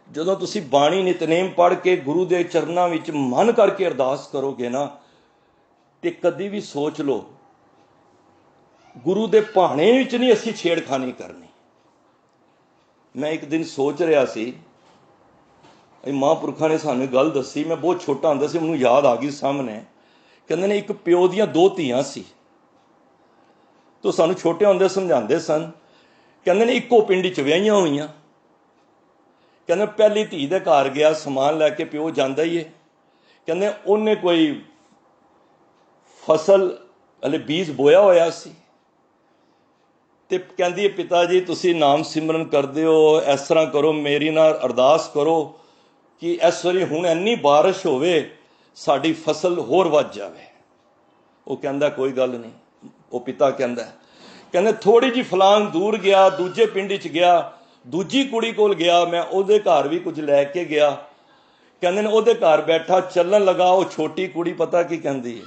ਜਦੋਂ ਤੁਸੀਂ ਬਾਣੀ ਨਿਤਨੇਮ ਪੜ੍ਹ ਕੇ ਗੁਰੂ ਦੇ ਚਰਨਾਂ ਵਿੱਚ ਮਨ ਕਰਕੇ ਅਰਦਾਸ ਕਰੋਗੇ ਨਾ, ਤੇ ਕਦੀ ਵੀ ਸੋਚ ਲਓ ਗੁਰੂ ਦੇ ਭਾਣੇ ਵਿੱਚ ਨਹੀਂ ਅਸੀਂ ਛੇੜਖਾਨੀ ਕਰਨੀ। ਮੈਂ ਇੱਕ ਦਿਨ ਸੋਚ ਰਿਹਾ ਸੀ, ਮਹਾਂਪੁਰਖਾਂ ਨੇ ਸਾਨੂੰ ਗੱਲ ਦੱਸੀ, ਮੈਂ ਬਹੁਤ ਛੋਟਾ ਹੁੰਦਾ ਸੀ, ਮੈਨੂੰ ਯਾਦ ਆ ਗਈ ਸਾਹਮਣੇ। ਕਹਿੰਦੇ ਨੇ ਇੱਕ ਪਿਓ ਦੀਆਂ 2 ਧੀਆਂ ਸੀ, ਤੋ ਸਾਨੂੰ ਛੋਟੇ ਹੁੰਦੇ ਸਮਝਾਉਂਦੇ ਸਨ। ਕਹਿੰਦੇ ਨੇ ਇੱਕੋ ਪਿੰਡ 'ਚ ਵਿਆਹੀਆਂ ਹੋਈਆਂ। ਕਹਿੰਦੇ ਪਹਿਲੀ ਧੀ ਦੇ ਘਰ ਗਿਆ, ਸਮਾਨ ਲੈ ਕੇ ਪਿਓ ਜਾਂਦਾ ਹੀ ਹੈ। ਕਹਿੰਦੇ ਉਹਨੇ ਕੋਈ ਫਸਲ ਹਲੇ ਬੀਜ ਬੋਇਆ ਹੋਇਆ ਸੀ, ਤੇ ਕਹਿੰਦੀ ਪਿਤਾ ਜੀ ਤੁਸੀਂ ਨਾਮ ਸਿਮਰਨ ਕਰਦੇ ਹੋ, ਇਸ ਤਰ੍ਹਾਂ ਕਰੋ, ਮੇਰੀ ਨਾਲ ਅਰਦਾਸ ਕਰੋ ਕਿ ਇਸ ਵਾਰੀ ਹੁਣ ਇੰਨੀ ਬਾਰਿਸ਼ ਹੋਵੇ ਸਾਡੀ ਫਸਲ ਹੋਰ ਵੱਧ ਜਾਵੇ। ਉਹ ਕਹਿੰਦਾ ਕੋਈ ਗੱਲ ਨਹੀਂ। ਉਹ ਪਿਤਾ ਕਹਿੰਦੇ ਥੋੜੀ ਜਿਹੀ ਫਲਾਂਗ ਦੂਰ ਗਿਆ, ਦੂਜੇ ਪਿੰਡ 'ਚ ਗਿਆ, ਦੂਜੀ ਕੁੜੀ ਕੋਲ ਗਿਆ, ਮੈਂ ਉਹਦੇ ਘਰ ਵੀ ਕੁਝ ਲੈ ਕੇ ਗਿਆ। ਕਹਿੰਦੇ ਨੇ ਉਹਦੇ ਘਰ ਬੈਠਾ, ਚੱਲਣ ਲੱਗਾ, ਉਹ ਛੋਟੀ ਕੁੜੀ ਪਤਾ ਕੀ ਕਹਿੰਦੀ ਹੈ?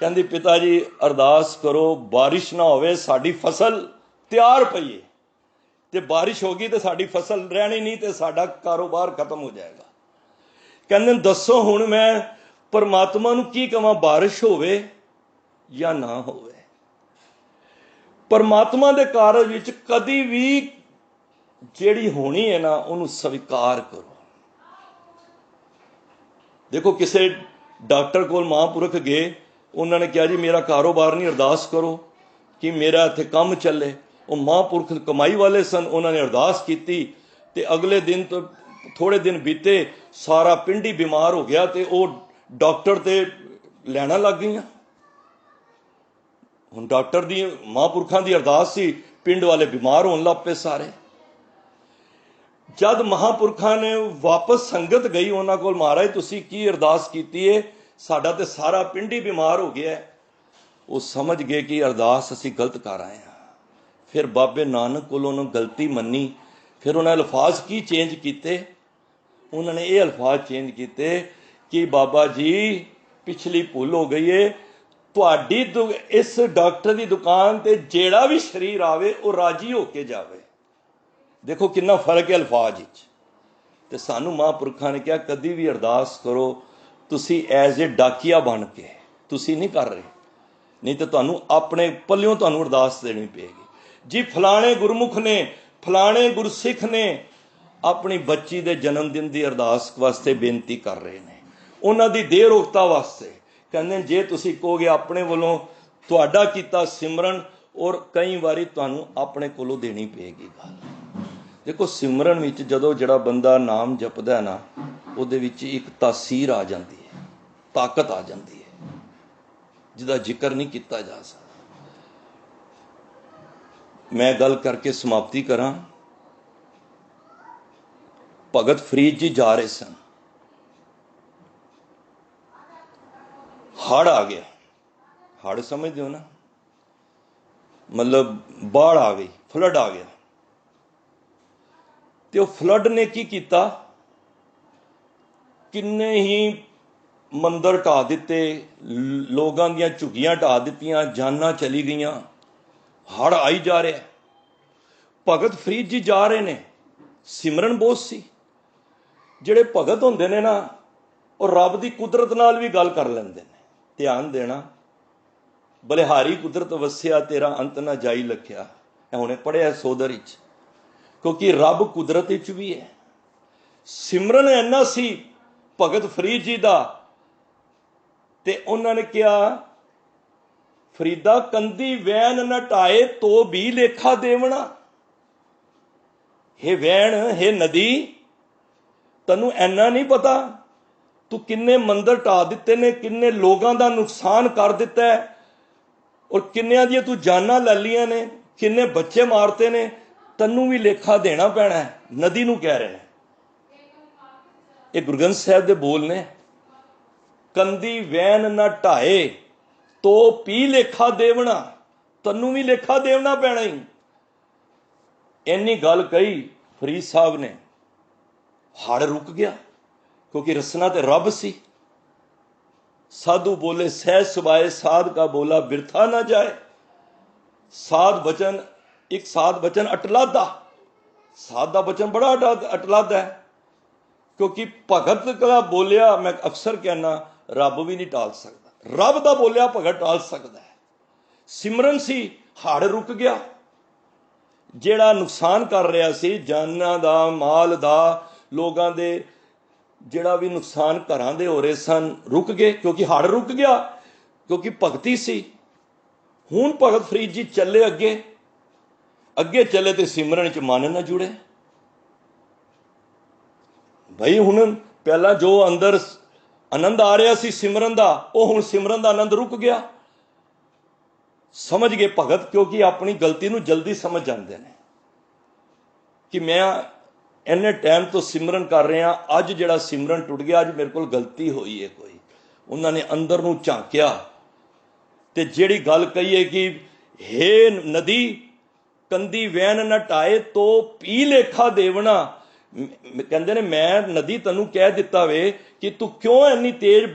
ਕਹਿੰਦੀ ਪਿਤਾ ਜੀ ਅਰਦਾਸ ਕਰੋ ਬਾਰਿਸ਼ ਨਾ ਹੋਵੇ, ਸਾਡੀ ਫਸਲ ਤਿਆਰ ਪਈ ਹੈ, ਤੇ ਬਾਰਿਸ਼ ਹੋ ਗਈ ਤੇ ਸਾਡੀ ਫਸਲ ਰਹਿਣੀ ਨਹੀਂ ਤੇ ਸਾਡਾ ਕਾਰੋਬਾਰ ਖਤਮ ਹੋ ਜਾਏਗਾ। ਕਹਿੰਦੇ ਦੱਸੋ ਹੁਣ ਮੈਂ ਪਰਮਾਤਮਾ ਨੂੰ ਕੀ ਕਵਾਂ, ਬਾਰਿਸ਼ ਹੋਵੇ ਜਾਂ ਨਾ ਹੋਵੇ? ਪਰਮਾਤਮਾ ਦੇ ਕਾਰਜ ਵਿੱਚ ਕਦੀ ਵੀ ਜਿਹੜੀ ਹੋਣੀ ਹੈ ਨਾ, ਉਹਨੂੰ ਸਵੀਕਾਰ ਕਰੋ। ਦੇਖੋ ਕਿਸੇ ਡਾਕਟਰ ਕੋਲ ਮਹਾਂਪੁਰਖ ਗਏ, ਉਹਨਾਂ ਨੇ ਕਿਹਾ ਜੀ ਮੇਰਾ ਕਾਰੋਬਾਰ ਨਹੀਂ, ਅਰਦਾਸ ਕਰੋ ਕਿ ਮੇਰਾ ਇੱਥੇ ਕੰਮ ਚੱਲੇ। ਉਹ ਮਹਾਂਪੁਰਖ ਕਮਾਈ ਵਾਲੇ ਸਨ, ਉਹਨਾਂ ਨੇ ਅਰਦਾਸ ਕੀਤੀ, ਤੇ ਅਗਲੇ ਦਿਨ ਤੋਂ ਥੋੜੇ ਦਿਨ ਬੀਤੇ, ਸਾਰਾ ਪਿੰਡ ਹੀ ਬਿਮਾਰ ਹੋ ਗਿਆ, ਤੇ ਉਹ ਡਾਕਟਰ ਤੇ ਲੈਣਾ ਲੱਗ ਗਈਆਂ। ਹੁਣ ਡਾਕਟਰ ਦੀ ਮਹਾਂਪੁਰਖਾਂ ਦੀ ਅਰਦਾਸ ਸੀ, ਪਿੰਡ ਵਾਲੇ ਬਿਮਾਰ ਹੋਣ ਲੱਗ ਪਏ ਸਾਰੇ। ਜਦ ਮਹਾਂਪੁਰਖਾਂ ਨੇ ਵਾਪਸ ਸੰਗਤ ਗਈ ਉਹਨਾਂ ਕੋਲ, ਮਹਾਰਾਜ ਤੁਸੀਂ ਕੀ ਅਰਦਾਸ ਕੀਤੀ ਹੈ, ਸਾਡਾ ਤੇ ਸਾਰਾ ਪਿੰਡ ਹੀ ਬਿਮਾਰ ਹੋ ਗਿਆ। ਉਹ ਸਮਝ ਗਏ ਕਿ ਅਰਦਾਸ ਅਸੀਂ ਗਲਤ ਕਰ ਆਏ ਹਾਂ। ਫਿਰ ਬਾਬੇ ਨਾਨਕ ਕੋਲ ਉਹਨੂੰ ਗਲਤੀ ਮੰਨੀ। ਫਿਰ ਉਹਨਾਂ ਅਲਫਾਜ਼ ਕੀ ਚੇਂਜ ਕੀਤੇ? ਉਹਨਾਂ ਨੇ ਇਹ ਅਲਫਾਜ਼ ਚੇਂਜ ਕੀਤੇ ਕਿ ਬਾਬਾ ਜੀ ਪਿਛਲੀ ਭੁੱਲ ਹੋ ਗਈ ਏ, ਤੁਹਾਡੀ ਇਸ ਡਾਕਟਰ ਦੀ ਦੁਕਾਨ ਤੇ ਜਿਹੜਾ ਵੀ ਸਰੀਰ ਆਵੇ ਉਹ ਰਾਜੀ ਹੋ ਕੇ ਜਾਵੇ। ਦੇਖੋ ਕਿੰਨਾ ਫਰਕ ਹੈ ਅਲਫਾਜ਼ ਵਿੱਚ। ਤੇ ਸਾਨੂੰ ਮਹਾਂਪੁਰਖਾਂ ਨੇ ਕਿਹਾ ਕਦੀ ਵੀ ਅਰਦਾਸ ਕਰੋ ਤੁਸੀਂ ਐਜ਼ ਏ ਡਾਕੀਆ ਬਣ ਕੇ, ਤੁਸੀਂ ਨਹੀਂ ਕਰ ਰਹੇ, ਨਹੀਂ ਤਾਂ ਤੁਹਾਨੂੰ ਆਪਣੇ ਪੱਲਿਓਂ ਤੁਹਾਨੂੰ ਅਰਦਾਸ ਦੇਣੀ ਪਏਗੀ। ਜੀ ਫਲਾਣੇ ਗੁਰਮੁਖ ਨੇ, ਫਲਾਣੇ ਗੁਰਸਿੱਖ ਨੇ ਆਪਣੀ ਬੱਚੀ ਦੇ ਜਨਮ ਦਿਨ ਦੀ ਅਰਦਾਸ ਵਾਸਤੇ ਬੇਨਤੀ ਕਰ ਰਹੇ ਨੇ, ਉਹਨਾਂ ਦੀ ਦੇਹ ਰੋਗਤਾ ਵਾਸਤੇ। ਕਹਿੰਦੇ ਜੇ ਤੁਸੀਂ ਕਹੋਗੇ ਆਪਣੇ ਵੱਲੋਂ ਤੁਹਾਡਾ ਕੀਤਾ ਸਿਮਰਨ, ਔਰ ਕਈ ਵਾਰੀ ਤੁਹਾਨੂੰ ਆਪਣੇ ਕੋਲੋਂ ਦੇਣੀ ਪਏਗੀ ਗੱਲ। ਦੇਖੋ ਸਿਮਰਨ ਵਿੱਚ ਜਦੋਂ ਜਿਹੜਾ ਬੰਦਾ ਨਾਮ ਜਪਦਾ ਨਾ, ਉਹਦੇ ਵਿੱਚ ਇੱਕ ਤਾਸੀਰ ਆ ਜਾਂਦੀ ਹੈ, ਤਾਕਤ ਆ ਜਾਂਦੀ ਹੈ, ਜਿਹਦਾ ਜ਼ਿਕਰ ਨਹੀਂ ਕੀਤਾ ਜਾ ਸਕਦਾ। ਮੈਂ ਗੱਲ ਕਰਕੇ ਸਮਾਪਤੀ ਕਰਾਂ। ਭਗਤ ਫਰੀਦ ਜੀ ਜਾ ਰਹੇ ਸਨ, ਹੜ੍ਹ ਆ ਗਿਆ। ਹੜ੍ਹ ਸਮਝਦੇ ਹੋ ਨਾ, ਮਤਲਬ ਬਾੜ ਆ ਗਈ, ਫਲੱਡ ਆ ਗਿਆ। ਤੇ ਉਹ ਫਲੱਡ ਨੇ ਕੀ ਕੀਤਾ, ਕਿੰਨੇ ਹੀ ਮੰਦਰ ਢਾਹ ਦਿੱਤੇ, ਲੋਕਾਂ ਦੀਆਂ ਝੁੱਗੀਆਂ ਢਾਹ ਦਿੱਤੀਆਂ, ਜਾਨਾਂ ਚਲੀ ਗਈਆਂ, ਹੜ੍ਹ ਆਈ ਜਾ ਰਿਹਾ। ਭਗਤ ਫਰੀਦ ਜੀ ਜਾ ਰਹੇ ਨੇ, ਸਿਮਰਨ ਬਹੁਤ ਸੀ। ਜਿਹੜੇ ਭਗਤ ਹੁੰਦੇ ਨੇ ਨਾ, ਉਹ ਰੱਬ ਦੀ ਕੁਦਰਤ ਨਾਲ ਵੀ ਗੱਲ ਕਰ ਲੈਂਦੇ ਨੇ। ਧਿਆਨ ਦੇਣਾ, ਬਲਿਹਾਰੀ ਕੁਦਰਤ ਵਸਿਆ ਤੇਰਾ ਅੰਤ ਨਾ ਜਾਈ ਲਖਿਆ, ਇਹ ਹੁਣੇ ਪੜ੍ਹਿਆ ਸੋਦਰ ਵਿੱਚ। ਕਿਉਂਕਿ ਰੱਬ ਕੁਦਰਤ ਵਿੱਚ ਵੀ ਹੈ। ਸਿਮਰਨ ਇੰਨਾ ਸੀ ਭਗਤ ਫਰੀਦ ਜੀ ਦਾ, ਤੇ ਉਹਨਾਂ ਨੇ ਕਿਹਾ ਫਰੀਦਾ ਕੰਦੀ ਵੈਣ ਨਾ ਢਾਏ ਤੋ ਵੀ ਲੇਖਾ ਦੇਵਣਾ। ਹੇ ਵੈਣ, ਹੇ ਨਦੀ, ਤੈਨੂੰ ਇੰਨਾ ਨਹੀਂ ਪਤਾ ਤੂੰ ਕਿੰਨੇ ਮੰਦਰ ਢਾਹ ਦਿੱਤੇ ਨੇ, ਕਿੰਨੇ ਲੋਕਾਂ ਦਾ ਨੁਕਸਾਨ ਕਰ ਦਿੱਤਾ ਹੈ, ਔਰ ਕਿੰਨਿਆਂ ਦੀਆਂ ਤੂੰ ਜਾਨਾਂ ਲੈ ਲਈਆਂ ਨੇ, ਕਿੰਨੇ ਬੱਚੇ ਮਾਰਤੇ ਨੇ, ਤੈਨੂੰ ਵੀ ਲੇਖਾ ਦੇਣਾ ਪੈਣਾ ਹੈ। ਨਦੀ ਨੂੰ ਕਹਿ ਰਹੇ ਨੇ। ਇਹ ਗੁਰੂ ਗ੍ਰੰਥ ਸਾਹਿਬ ਦੇ ਬੋਲ ਨੇ। कंदी वैन न ढाए तो पी लेखा देवना, तन्नू भी लेखा देवना पैना ही। इन्नी गल कही फरीद साहब ने, हड़ रुक गया, क्योंकि रसना ते रब सी। साधु बोले सहज सुभाए साध का बोला बिरथा ना जाए। साध वचन, एक साध वचन अटलादा, साध का वचन बड़ा अटलादा है, क्योंकि भगत का बोलिया मैं अक्सर कहना रब भी नहीं टाल सकता, रब का बोलिया भगत टाल सकता है। सिमरन सी, हड़ रुक गया। ਜਿਹੜਾ नुकसान कर रहा सी जाना दा माल दा, लोगों के ਜਿਹੜਾ भी नुकसान घरां दे हो रहे सन रुक गए, क्योंकि हड़ रुक गया, क्योंकि भगती सी। हुण भगत फरीद जी चले अगे, अगे चले तो सिमरन च मन ना जुड़े। भाई हुण पहला जो अंदर आनंद आ रहा सी सिमरन का, वो हुण सिमरन का आनंद रुक गया। समझ गए भगत, क्योंकि अपनी गलती नूं जल्दी समझ जाते हैं कि मैं इन्ने टाइम तो सिमरन कर रहा, अज जिहड़ा सिमरन टुट गया, अज मेरे को गलती हुई है कोई। उन्होंने अंदर नूं झांकिया ते जिहड़ी गल कही है कि हे नदी कंदी वैन न ढाए तो पी लेखा देवना, कहते ने मैं नदी तैनूं कह दिता वे कि तू क्यों इन्नी तेज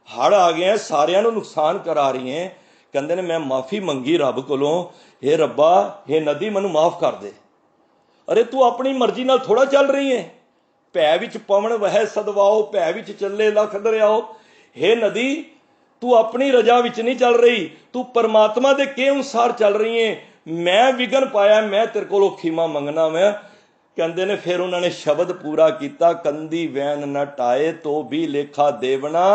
हड़ आ गया, सारियां नूं नुकसान करा रही है। कहते ने मैं माफ़ी मंगी रब कोलों, हे रब्बा हे नदी मैनू माफ़ कर दे। अरे तू अपनी मर्जी नाल थोड़ा चल रही है, भै विच पवन वह सदवाओ, भै विच चले लख दरियाओ। हे नदी तू अपनी रजा विच नहीं चल रही, तू परमात्मा दे के अनुसार चल रही है। मैं विघन पाया, मैं तेरे कोलों खीमा मंगना मैं। कहते ने फिर उन्होंने शब्द पूरा किया, कंदी वैन न टाए तो भी लेखा देवना।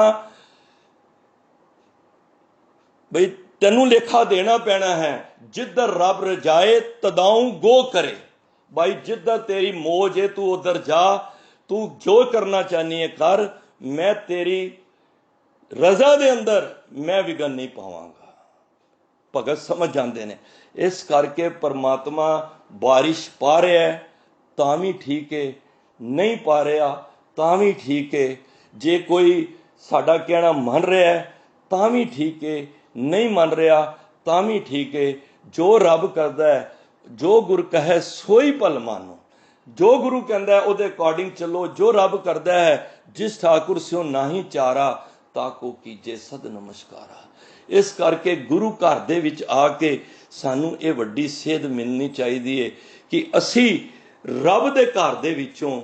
बई तेनू लेखा देना पैना है, जिधर रब रजाए तदाऊं गो करे। भाई जिधर तेरी मौज है तू उधर जा, तू जो करना चाहनी है कर, मैं तेरी रजा दे अंदर मैं विघन नहीं पावांगा। भगत समझ जाते हैं। इस करके परमात्मा बारिश पा रहा है तां भी ठीक है, नहीं पा रहा तां भी ठीक है। जे कोई साडा कहना मन रहा है तां भी ठीक है, नहीं मन रहा तां भी ठीक है। जो रब करता है, जो गुरु कहे सोई भल मानो, जो गुरु कहता है उहदे अकॉर्डिंग चलो। जो रब करता है जिस ठाकुर स्यों नाही चारा, ताको कीजे सद नमस्कारा। इस करके गुरु घर दे विच आके सानू ये वड्डी सेध मिलनी चाहिए कि असी रब दे घर दे विचों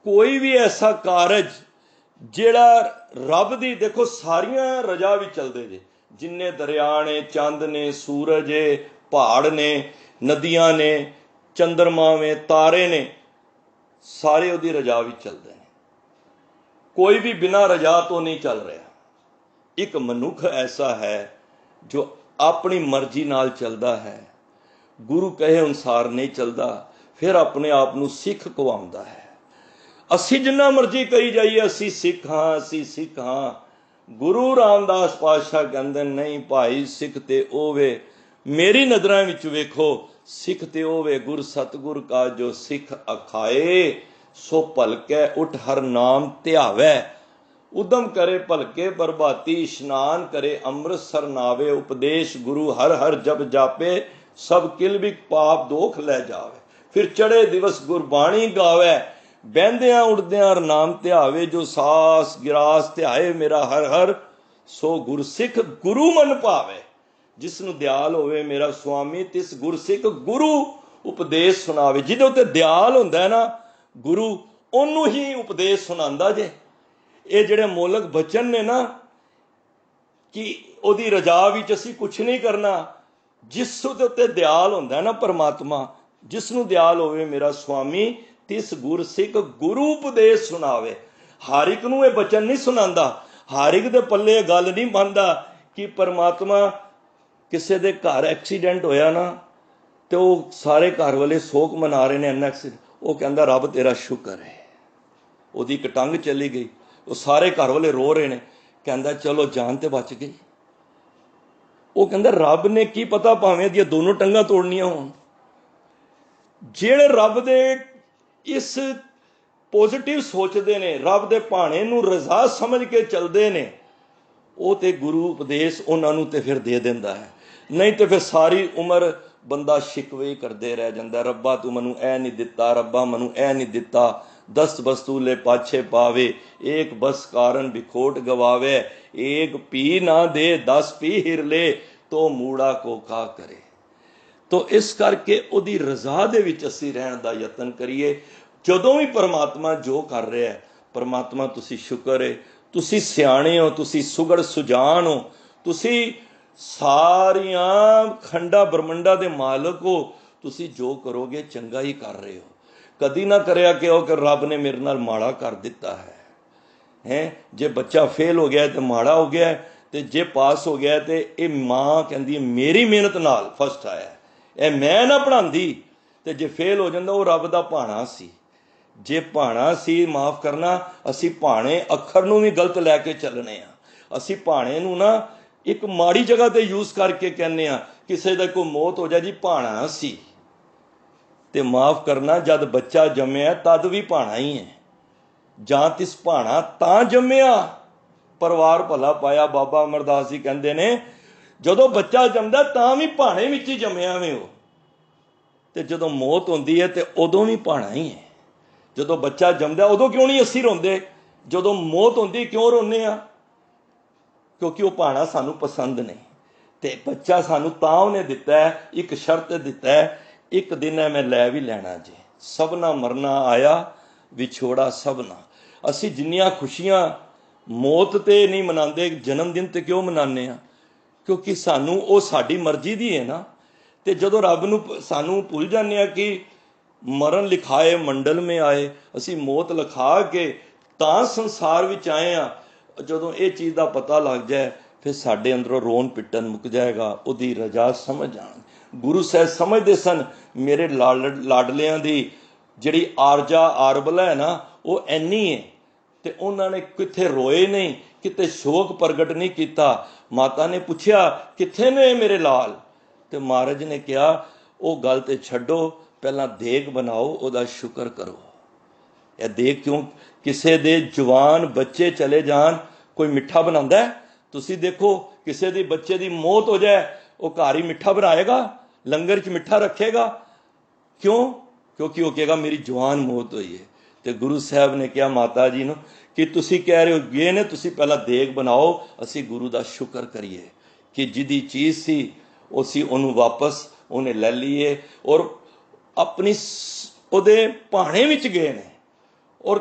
कोई भी ऐसा कारज जिहड़ा रब दी, देखो सारियां रजा भी चलते जे, जिन्ने दरिया ने, चंद ने, सूरज है, पहाड़ ने, नदियां ने, चंद्रमा में, तारे ने, सारे उहदी रजा भी चलते हैं। कोई भी बिना रजा तो नहीं चल रहा। एक मनुख ऐसा है जो अपनी मर्जी नाल चलता है, गुरु कहे अनुसार नहीं चलता, फिर अपने आप नूं सिख कहाउंदा है। असी जिन्ना मर्जी कही जाइए असी सिख हाँ, असी सिख हाँ। गुरु रामदास पातशाह कहंदे नहीं भाई, सिख ते ओवे मेरी नज़रां विच वेखो, सिख ते ओवे गुर सतगुर का जो सिख अखाए, सो भलकै उठ हर नाम ध्यावै। उदम करे भलके बरबाती, इशनान करे अमृत सरनावे, उपदेश गुरु हर हर जप जापे, सब किलबिक पाप दोख लै जावे। फिर चढ़े दिवस गुरबाणी गावे, बहंदियां उड़दियां नाम ध्यावे, जो सास गिरास ध्याए मेरा हर हर, सो गुरसिख गुरु मन भावे। जिसनू दयाल होवे मेरा स्वामी, तिस गुरसिख गुरु उपदेश सुनावे। जिहदे उत्ते दयाल हुंदा है ना गुरु, ओनू ही उपदेश सुनांदा जे। ये जिहड़े मोलक बचन ने ना कि ओदी रजा विच असीं कुछ नहीं करना, जिस दे उत्ते दयाल हुंदा है ना परमात्मा, जिसनू दयाल होवे मेरा स्वामी, तिस गुरसिख गुरु उपदेश सुनावे। हर एक नूं ये बचन नहीं सुनांदा, हर एक दे पल्ले गल नहीं पांदा कि परमात्मा किसी दे घर एक्सीडेंट होया ना तो वो सारे घर वाले सोग मना रहे हैं, एक्सीडेंट, वो कहंदा रब तेरा शुक्र है, ओदी एक टंग चली गई, वो सारे घर वाले रो रहे हैं, कहंदा चलो जान ते बच गई। वो कहंदा रब ने की पता भावें दी दोनों टंगां तोड़नियां होण। जेड़े रब दे इस पॉजिटिव सोचते ने, रब दे भाणे नूं रजा समझ के चलते ने, ਉਹ ਤੇ ਗੁਰੂ ਉਪਦੇਸ਼ ਉਹਨਾਂ ਨੂੰ ਤੇ ਫਿਰ ਦੇ ਦਿੰਦਾ ਹੈ। ਨਹੀਂ ਤੇ ਫਿਰ ਸਾਰੀ ਉਮਰ ਬੰਦਾ ਸ਼ਿਕਵੇ ਕਰਦੇ ਰਹਿ ਜਾਂਦਾ, ਰੱਬਾ ਤੂੰ ਮੈਨੂੰ ਇਹ ਨਹੀਂ ਦਿੱਤਾ, ਰੱਬਾ ਮੈਨੂੰ ਇਹ ਨਹੀਂ ਦਿੱਤਾ। 10 ਵਸਤੂਲੇ ਪਾਛੇ ਪਾਵੇ, ਏਕ ਬਸ ਕਾਰਨ ਵਿਖੋਟ ਗਵਾਵੇ, ਏਕ ਪੀ ਨਾ ਦੇ 10 ਪੀ ਹਿਰਲੇ, ਤੋ ਮੂੜਾ ਕੋ ਕਾ ਕਰੇ। ਤੋ ਇਸ ਕਰਕੇ ਉਹਦੀ ਰਜ਼ਾ ਦੇ ਵਿੱਚ ਅਸੀਂ ਰਹਿਣ ਦਾ ਯਤਨ ਕਰੀਏ। ਜਦੋਂ ਵੀ ਪਰਮਾਤਮਾ ਜੋ ਕਰ ਰਿਹਾ ਹੈ, ਪਰਮਾਤਮਾ ਤੁਸੀਂ ਸ਼ੁਕਰ ਹੈ, ਤੁਸੀਂ ਸਿਆਣੇ ਹੋ, ਤੁਸੀਂ ਸੁਗੜ ਸੁਜਾਨ ਹੋ, ਤੁਸੀਂ ਸਾਰੀਆਂ ਖੰਡਾ ਬ੍ਰਹਮੰਡਾਂ ਦੇ ਮਾਲਕ ਹੋ, ਤੁਸੀਂ ਜੋ ਕਰੋਗੇ ਚੰਗਾ ਹੀ ਕਰ ਰਹੇ ਹੋ। ਕਦੀ ਨਾ ਕਰਿਆ ਕਿ ਉਹ ਕਿ ਰੱਬ ਨੇ ਮੇਰੇ ਨਾਲ ਮਾੜਾ ਕਰ ਦਿੱਤਾ ਹੈ। ਜੇ ਬੱਚਾ ਫੇਲ ਹੋ ਗਿਆ ਤੇ ਮਾੜਾ ਹੋ ਗਿਆ, ਤੇ ਜੇ ਪਾਸ ਹੋ ਗਿਆ ਤੇ ਇਹ ਮਾਂ ਕਹਿੰਦੀ ਮੇਰੀ ਮਿਹਨਤ ਨਾਲ ਫਸਟ ਆਇਆ, ਇਹ ਮੈਂ ਨਾ ਪੜ੍ਹਾਉਂਦੀ। ਤੇ ਜੇ ਫੇਲ ਹੋ ਜਾਂਦਾ ਉਹ ਰੱਬ ਦਾ ਭਾਣਾ ਸੀ। ਜੇ ਭਾਣਾ ਸੀ, ਮਾਫ ਕਰਨਾ, ਅਸੀਂ ਭਾਣੇ ਅੱਖਰ ਨੂੰ ਵੀ ਗਲਤ ਲੈ ਕੇ ਚੱਲਣੇ ਆ। ਅਸੀਂ ਭਾਣੇ ਨੂੰ ਨਾ ਇੱਕ ਮਾੜੀ ਜਗ੍ਹਾ ਤੇ ਯੂਜ਼ ਕਰਕੇ ਕਹਿੰਦੇ ਆ, ਕਿਸੇ ਦਾ ਕੋਈ ਮੌਤ ਹੋ ਜਾ ਜੀ ਭਾਣਾ ਸੀ। ਤੇ ਮਾਫ ਕਰਨਾ, ਜਦ ਬੱਚਾ ਜੰਮਿਆ ਤਦ ਵੀ ਭਾਣਾ ਹੀ ਹੈ। ਜਾਂ ਤਿਸ ਭਾਣਾ ਤਾਂ ਜੰਮਿਆ ਪਰਿਵਾਰ ਭਲਾ ਪਾਇਆ। ਬਾਬਾ ਅਮਰਦਾਸ ਜੀ ਕਹਿੰਦੇ ਨੇ ਜਦੋਂ ਬੱਚਾ ਜੰਮਦਾ ਤਾਂ ਵੀ ਭਾਣੇ ਵਿੱਚ ਹੀ ਜੰਮਿਆ ਵੇ ਉਹ, ਤੇ ਜਦੋਂ ਮੌਤ ਹੁੰਦੀ ਹੈ ਤੇ ਉਦੋਂ ਵੀ ਭਾਣਾ ਹੀ ਹੈ। ਜਦੋਂ ਬੱਚਾ ਜੰਮਦਾ ਉਦੋਂ ਕਿਉਂ ਨਹੀਂ ਅਸੀਂ ਰੋਂਦੇ, ਜਦੋਂ ਮੌਤ ਹੁੰਦੀ ਕਿਉਂ ਰੋਂਦੇ ਆ? ਕਿਉਂਕਿ ਉਹ ਭਾਣਾ ਸਾਨੂੰ ਪਸੰਦ ਨਹੀਂ। ਤੇ ਬੱਚਾ ਸਾਨੂੰ ਤਾਂ ਉਹਨੇ ਦਿੱਤਾ ਹੈ, ਇੱਕ ਸ਼ਰਤ ਦਿੱਤਾ ਹੈ, ਇੱਕ ਦਿਨ ਹੈ ਮੈਂ ਲੈ ਵੀ ਲੈਣਾ ਜੇ, ਸਭਨਾ ਮਰਨਾ ਆਇਆ ਵਿਛੋੜਾ ਸਭਨਾ। ਅਸੀਂ ਜਿੰਨੀਆਂ ਖੁਸ਼ੀਆਂ ਮੌਤ ਤੇ ਨਹੀਂ ਮਨਾਉਂਦੇ, ਜਨਮ ਦਿਨ ਤੇ ਕਿਉਂ ਮਨਾਉਂਦੇ ਆ? ਕਿਉਂਕਿ ਸਾਨੂੰ ਉਹ ਸਾਡੀ ਮਰਜ਼ੀ ਦੀ ਹੈ ਨਾ। ਤੇ ਜਦੋਂ ਰੱਬ ਨੂੰ ਸਾਨੂੰ ਭੁੱਲ ਜਾਂਦੇ ਆ ਕਿ ਮਰਨ ਲਿਖਾਏ ਮੰਡਲ ਮੇ ਆਏ, ਅਸੀਂ ਮੌਤ ਲਿਖਾ ਕੇ ਤਾਂ ਸੰਸਾਰ ਵਿੱਚ ਆਏ ਆ। ਜਦੋਂ ਇਹ ਚੀਜ਼ ਦਾ ਪਤਾ ਲੱਗ ਜਾਏ ਫਿਰ ਸਾਡੇ ਅੰਦਰੋਂ ਰੋਣ ਪਿੱਟਣ ਮੁੱਕ ਜਾਏਗਾ, ਉਹਦੀ ਰਜਾ ਸਮਝ ਆਣ। ਗੁਰੂ ਸਾਹਿਬ ਸਮਝਦੇ ਸਨ ਮੇਰੇ ਲਾਡਲਿਆਂ ਦੀ ਜਿਹੜੀ ਆਰਜਾ ਆਰਬਲਾ ਹੈ ਨਾ ਉਹ ਐਨੀ ਹੈ। ਤੇ ਉਹਨਾਂ ਨੇ ਕਿੱਥੇ ਰੋਏ ਨਹੀਂ, ਕਿਤੇ ਸ਼ੋਕ ਪ੍ਰਗਟ ਨਹੀਂ ਕੀਤਾ। ਮਾਤਾ ਨੇ ਪੁੱਛਿਆ ਕਿੱਥੇ ਨੇ ਮੇਰੇ ਲਾਲ? ਤੇ ਮਹਾਰਾਜ ਨੇ ਕਿਹਾ ਉਹ ਗੱਲ ਤੇ ਛੱਡੋ, ਪਹਿਲਾਂ ਦੇਗ ਬਣਾਓ, ਉਹਦਾ ਸ਼ੁਕਰ ਕਰੋ। ਇਹ ਦੇਗ ਕਿਉਂ? ਕਿਸੇ ਦੇ ਜਵਾਨ ਬੱਚੇ ਚਲੇ ਜਾਣ ਕੋਈ ਮਿੱਠਾ ਬਣਾਉਂਦਾ ਹੈ? ਤੁਸੀਂ ਦੇਖੋ ਕਿਸੇ ਦੀ ਬੱਚੇ ਦੀ ਮੌਤ ਹੋ ਜਾਏ, ਉਹ ਘਰ ਹੀ ਮਿੱਠਾ ਬਣਾਏਗਾ, ਲੰਗਰ 'ਚ ਮਿੱਠਾ ਰੱਖੇਗਾ। ਕਿਉਂ? ਕਿਉਂਕਿ ਉਹ ਕਹੇਗਾ ਮੇਰੀ ਜਵਾਨ ਮੌਤ ਹੋਈ ਹੈ। ਤੇ ਗੁਰੂ ਸਾਹਿਬ ਨੇ ਕਿਹਾ ਮਾਤਾ ਜੀ ਨੂੰ ਕਿ ਤੁਸੀਂ ਕਹਿ ਰਹੇ ਹੋ ਇਹ ਨੇ, ਤੁਸੀਂ ਪਹਿਲਾਂ ਦੇਗ ਬਣਾਓ, ਅਸੀਂ ਗੁਰੂ ਦਾ ਸ਼ੁਕਰ ਕਰੀਏ ਕਿ ਜਿਹਦੀ ਚੀਜ਼ ਸੀ ਉਹ ਸੀ ਉਹਨੂੰ ਵਾਪਸ ਉਹਨੇ ਲੈ ਲਈਏ। ਔਰ ਆਪਣੀ ਉਹਦੇ ਭਾਣੇ ਵਿੱਚ ਗਏ ਨੇ, ਔਰ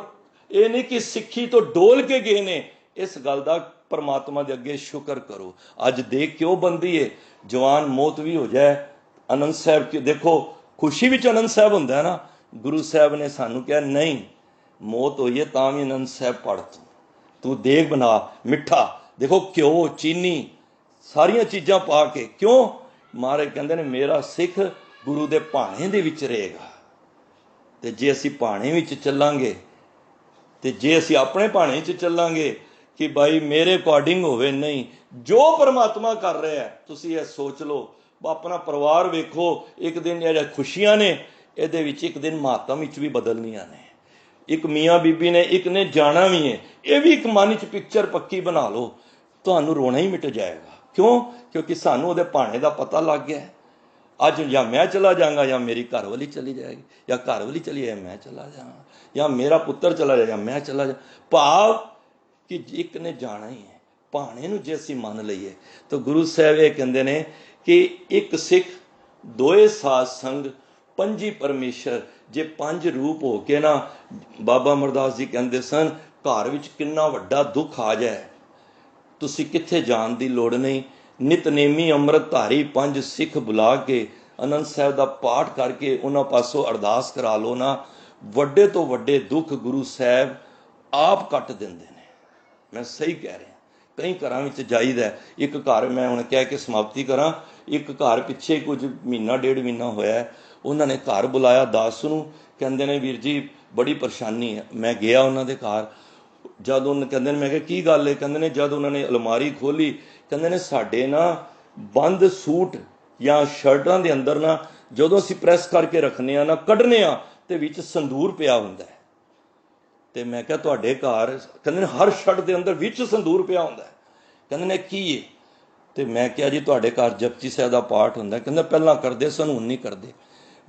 ਇਹ ਨਹੀਂ ਕਿ ਸਿੱਖੀ ਤੋਂ ਡੋਲ ਕੇ ਗਏ ਨੇ। ਇਸ ਗੱਲ ਦਾ ਪਰਮਾਤਮਾ ਦੇ ਅੱਗੇ ਸ਼ੁਕਰ ਕਰੋ। ਅੱਜ ਦੇਖ ਕਿਉਂ ਬੰਦੀ ਏ? ਜਵਾਨ ਮੌਤ ਵੀ ਹੋ ਜਾਏ, ਆਨੰਦ ਸਾਹਿਬ ਕਿ ਦੇਖੋ ਖੁਸ਼ੀ ਵਿੱਚ ਆਨੰਦ ਸਾਹਿਬ ਹੁੰਦਾ ਹੈ ਨਾ। ਗੁਰੂ ਸਾਹਿਬ ਨੇ ਸਾਨੂੰ ਕਿਹਾ ਨਹੀਂ, ਮੌਤ ਹੋਈ ਹੈ ਤਾਂ ਵੀ ਆਨੰਦ ਸਾਹਿਬ ਪੜ੍ਹ, ਤੂੰ ਦੇਗ ਬਣਾ ਮਿੱਠਾ। ਦੇਖੋ ਘਿਓ ਚੀਨੀ ਸਾਰੀਆਂ ਚੀਜ਼ਾਂ ਪਾ ਕੇ। ਕਿਉਂ? ਮਹਾਰਾਜ ਕਹਿੰਦੇ ਨੇ ਮੇਰਾ ਸਿੱਖ ਗੁਰੂ ਦੇ ਭਾਣੇ ਦੇ ਵਿੱਚ ਰਹੇਗਾ। ਤੇ ਜੇ ਅਸੀਂ ਭਾਣੇ ਵਿੱਚ ਚੱਲਾਂਗੇ, ਤੇ ਜੇ ਅਸੀਂ ਆਪਣੇ ਭਾਣੇ 'ਚ ਚੱਲਾਂਗੇ ਕਿ ਭਾਈ ਮੇਰੇ ਅਕੋਰਡਿੰਗ ਹੋਵੇ, ਨਹੀਂ, ਜੋ ਪਰਮਾਤਮਾ ਕਰ ਰਿਹਾ ਤੁਸੀਂ ਇਹ ਸੋਚ ਲਓ। ਆਪਣਾ ਪਰਿਵਾਰ ਵੇਖੋ, ਇੱਕ ਦਿਨ ਇਹ ਖੁਸ਼ੀਆਂ ਨੇ, ਇਹਦੇ ਵਿੱਚ ਇੱਕ ਦਿਨ ਮਾਤਮ ਵਿੱਚ ਵੀ ਬਦਲਣੀਆਂ ਨੇ। ਇੱਕ ਮੀਆਂ ਬੀਬੀ ਨੇ, ਇੱਕ ਨੇ ਜਾਣਾ ਵੀ ਹੈ। ਇਹ ਵੀ ਇੱਕ ਮਨ 'ਚ ਪਿਕਚਰ ਪੱਕੀ ਬਣਾ ਲਓ, ਤੁਹਾਨੂੰ ਰੋਣਾ ਹੀ ਮਿਟ ਜਾਏਗਾ। ਕਿਉਂ? ਕਿਉਂਕਿ ਸਾਨੂੰ ਉਹਦੇ ਭਾਣੇ ਦਾ ਪਤਾ ਲੱਗ ਗਿਆ। ਅੱਜ ਜਾਂ ਮੈਂ ਚਲਾ ਜਾਵਾਂਗਾ ਜਾਂ ਮੇਰੀ ਘਰ ਵਾਲੀ ਚਲੀ ਜਾਏਗੀ, ਜਾਂ ਘਰ ਵਾਲੀ ਚਲੀ ਜਾਏ ਮੈਂ ਚਲਾ ਜਾਵਾਂ, ਜਾਂ ਮੇਰਾ ਪੁੱਤਰ ਚਲਾ ਜਾਏ ਜਾਂ ਮੈਂ ਚਲਾ ਜਾ। ਭਾਵ ਕਿ ਇੱਕ ਨੇ ਜਾਣਾ ਹੀ ਹੈ। ਭਾਣੇ ਨੂੰ ਜੇ ਅਸੀਂ ਮੰਨ ਲਈਏ ਤਾਂ ਗੁਰੂ ਸਾਹਿਬ ਇਹ ਕਹਿੰਦੇ ਨੇ ਕਿ ਇੱਕ ਸਿੱਖ ਦੋਏ ਸਾਧ ਸੰਗ ਪੰਜੀ ਪਰਮੇਸ਼ਰ। ਜੇ 5 ਰੂਪ ਹੋ ਕੇ ਨਾ, ਬਾਬਾ ਅਮਰਦਾਸ ਜੀ ਕਹਿੰਦੇ ਸਨ ਘਰ ਵਿੱਚ ਕਿੰਨਾ ਵੱਡਾ ਦੁੱਖ ਆ ਜਾਏ, ਤੁਸੀਂ ਕਿੱਥੇ ਜਾਣ ਦੀ ਲੋੜ ਨਹੀਂ। ਨਿਤਨੇਮੀ ਅੰਮ੍ਰਿਤ ਧਾਰੀ 5 ਸਿੱਖ ਬੁਲਾ ਕੇ ਆਨੰਦ ਸਾਹਿਬ ਦਾ ਪਾਠ ਕਰਕੇ ਉਹਨਾਂ ਪਾਸੋਂ ਅਰਦਾਸ ਕਰਾ ਲਓ ਨਾ, ਵੱਡੇ ਤੋਂ ਵੱਡੇ ਦੁੱਖ ਗੁਰੂ ਸਾਹਿਬ ਆਪ ਕੱਟ ਦਿੰਦੇ ਨੇ। ਮੈਂ ਸਹੀ ਕਹਿ ਰਿਹਾ। ਕਈ ਘਰਾਂ ਵਿੱਚ ਜਾਈਦਾ। ਇੱਕ ਘਰ ਮੈਂ ਹੁਣ ਕਹਿ ਕੇ ਸਮਾਪਤੀ ਕਰਾਂ, ਇੱਕ ਘਰ ਪਿੱਛੇ ਕੁਝ ਮਹੀਨਾ 1.5 ਮਹੀਨਾ ਹੋਇਆ, ਉਹਨਾਂ ਨੇ ਘਰ ਬੁਲਾਇਆ ਦਾਸ ਨੂੰ, ਕਹਿੰਦੇ ਨੇ ਵੀਰ ਜੀ ਬੜੀ ਪਰੇਸ਼ਾਨੀ ਹੈ। ਮੈਂ ਗਿਆ ਉਹਨਾਂ ਦੇ ਘਰ, ਜਦ ਉਹਨੇ ਕਹਿੰਦੇ ਨੇ, ਮੈਂ ਕਿਹਾ ਕੀ ਗੱਲ ਹੈ? ਕਹਿੰਦੇ ਨੇ ਜਦ ਉਹਨਾਂ ਨੇ ਅਲਮਾਰੀ ਖੋਲੀ, ਕਹਿੰਦੇ ਨੇ ਸਾਡੇ ਨਾ ਬੰਦ ਸੂਟ ਜਾਂ ਸ਼ਰਟਾਂ ਦੇ ਅੰਦਰ ਨਾ ਜਦੋਂ ਅਸੀਂ ਪ੍ਰੈਸ ਕਰਕੇ ਰੱਖਨੇ ਆ ਨਾ, ਕੱਢਨੇ ਆ ਤੇ ਵਿੱਚ ਸੰਦੂਰ ਪਿਆ ਹੁੰਦਾ ਹੈ। ਤੇ ਮੈਂ ਕਿਹਾ ਤੁਹਾਡੇ ਘਰ? ਕਹਿੰਦੇ ਨੇ ਹਰ ਸ਼ਰਟ ਦੇ ਅੰਦਰ ਵਿੱਚ ਸੰਦੂਰ ਪਿਆ ਹੁੰਦਾ ਹੈ। ਕਹਿੰਦੇ ਨੇ ਕੀ ਹੈ? ਤੇ ਮੈਂ ਕਿਹਾ ਜੀ ਤੁਹਾਡੇ ਘਰ ਜਪਜੀ ਸਾਹਿਬ ਦਾ ਪਾਠ ਹੁੰਦਾ। ਕਹਿੰਦਾ ਪਹਿਲਾਂ ਕਰਦੇ ਸਨ, ਹੁਣ ਨਹੀਂ ਕਰਦੇ।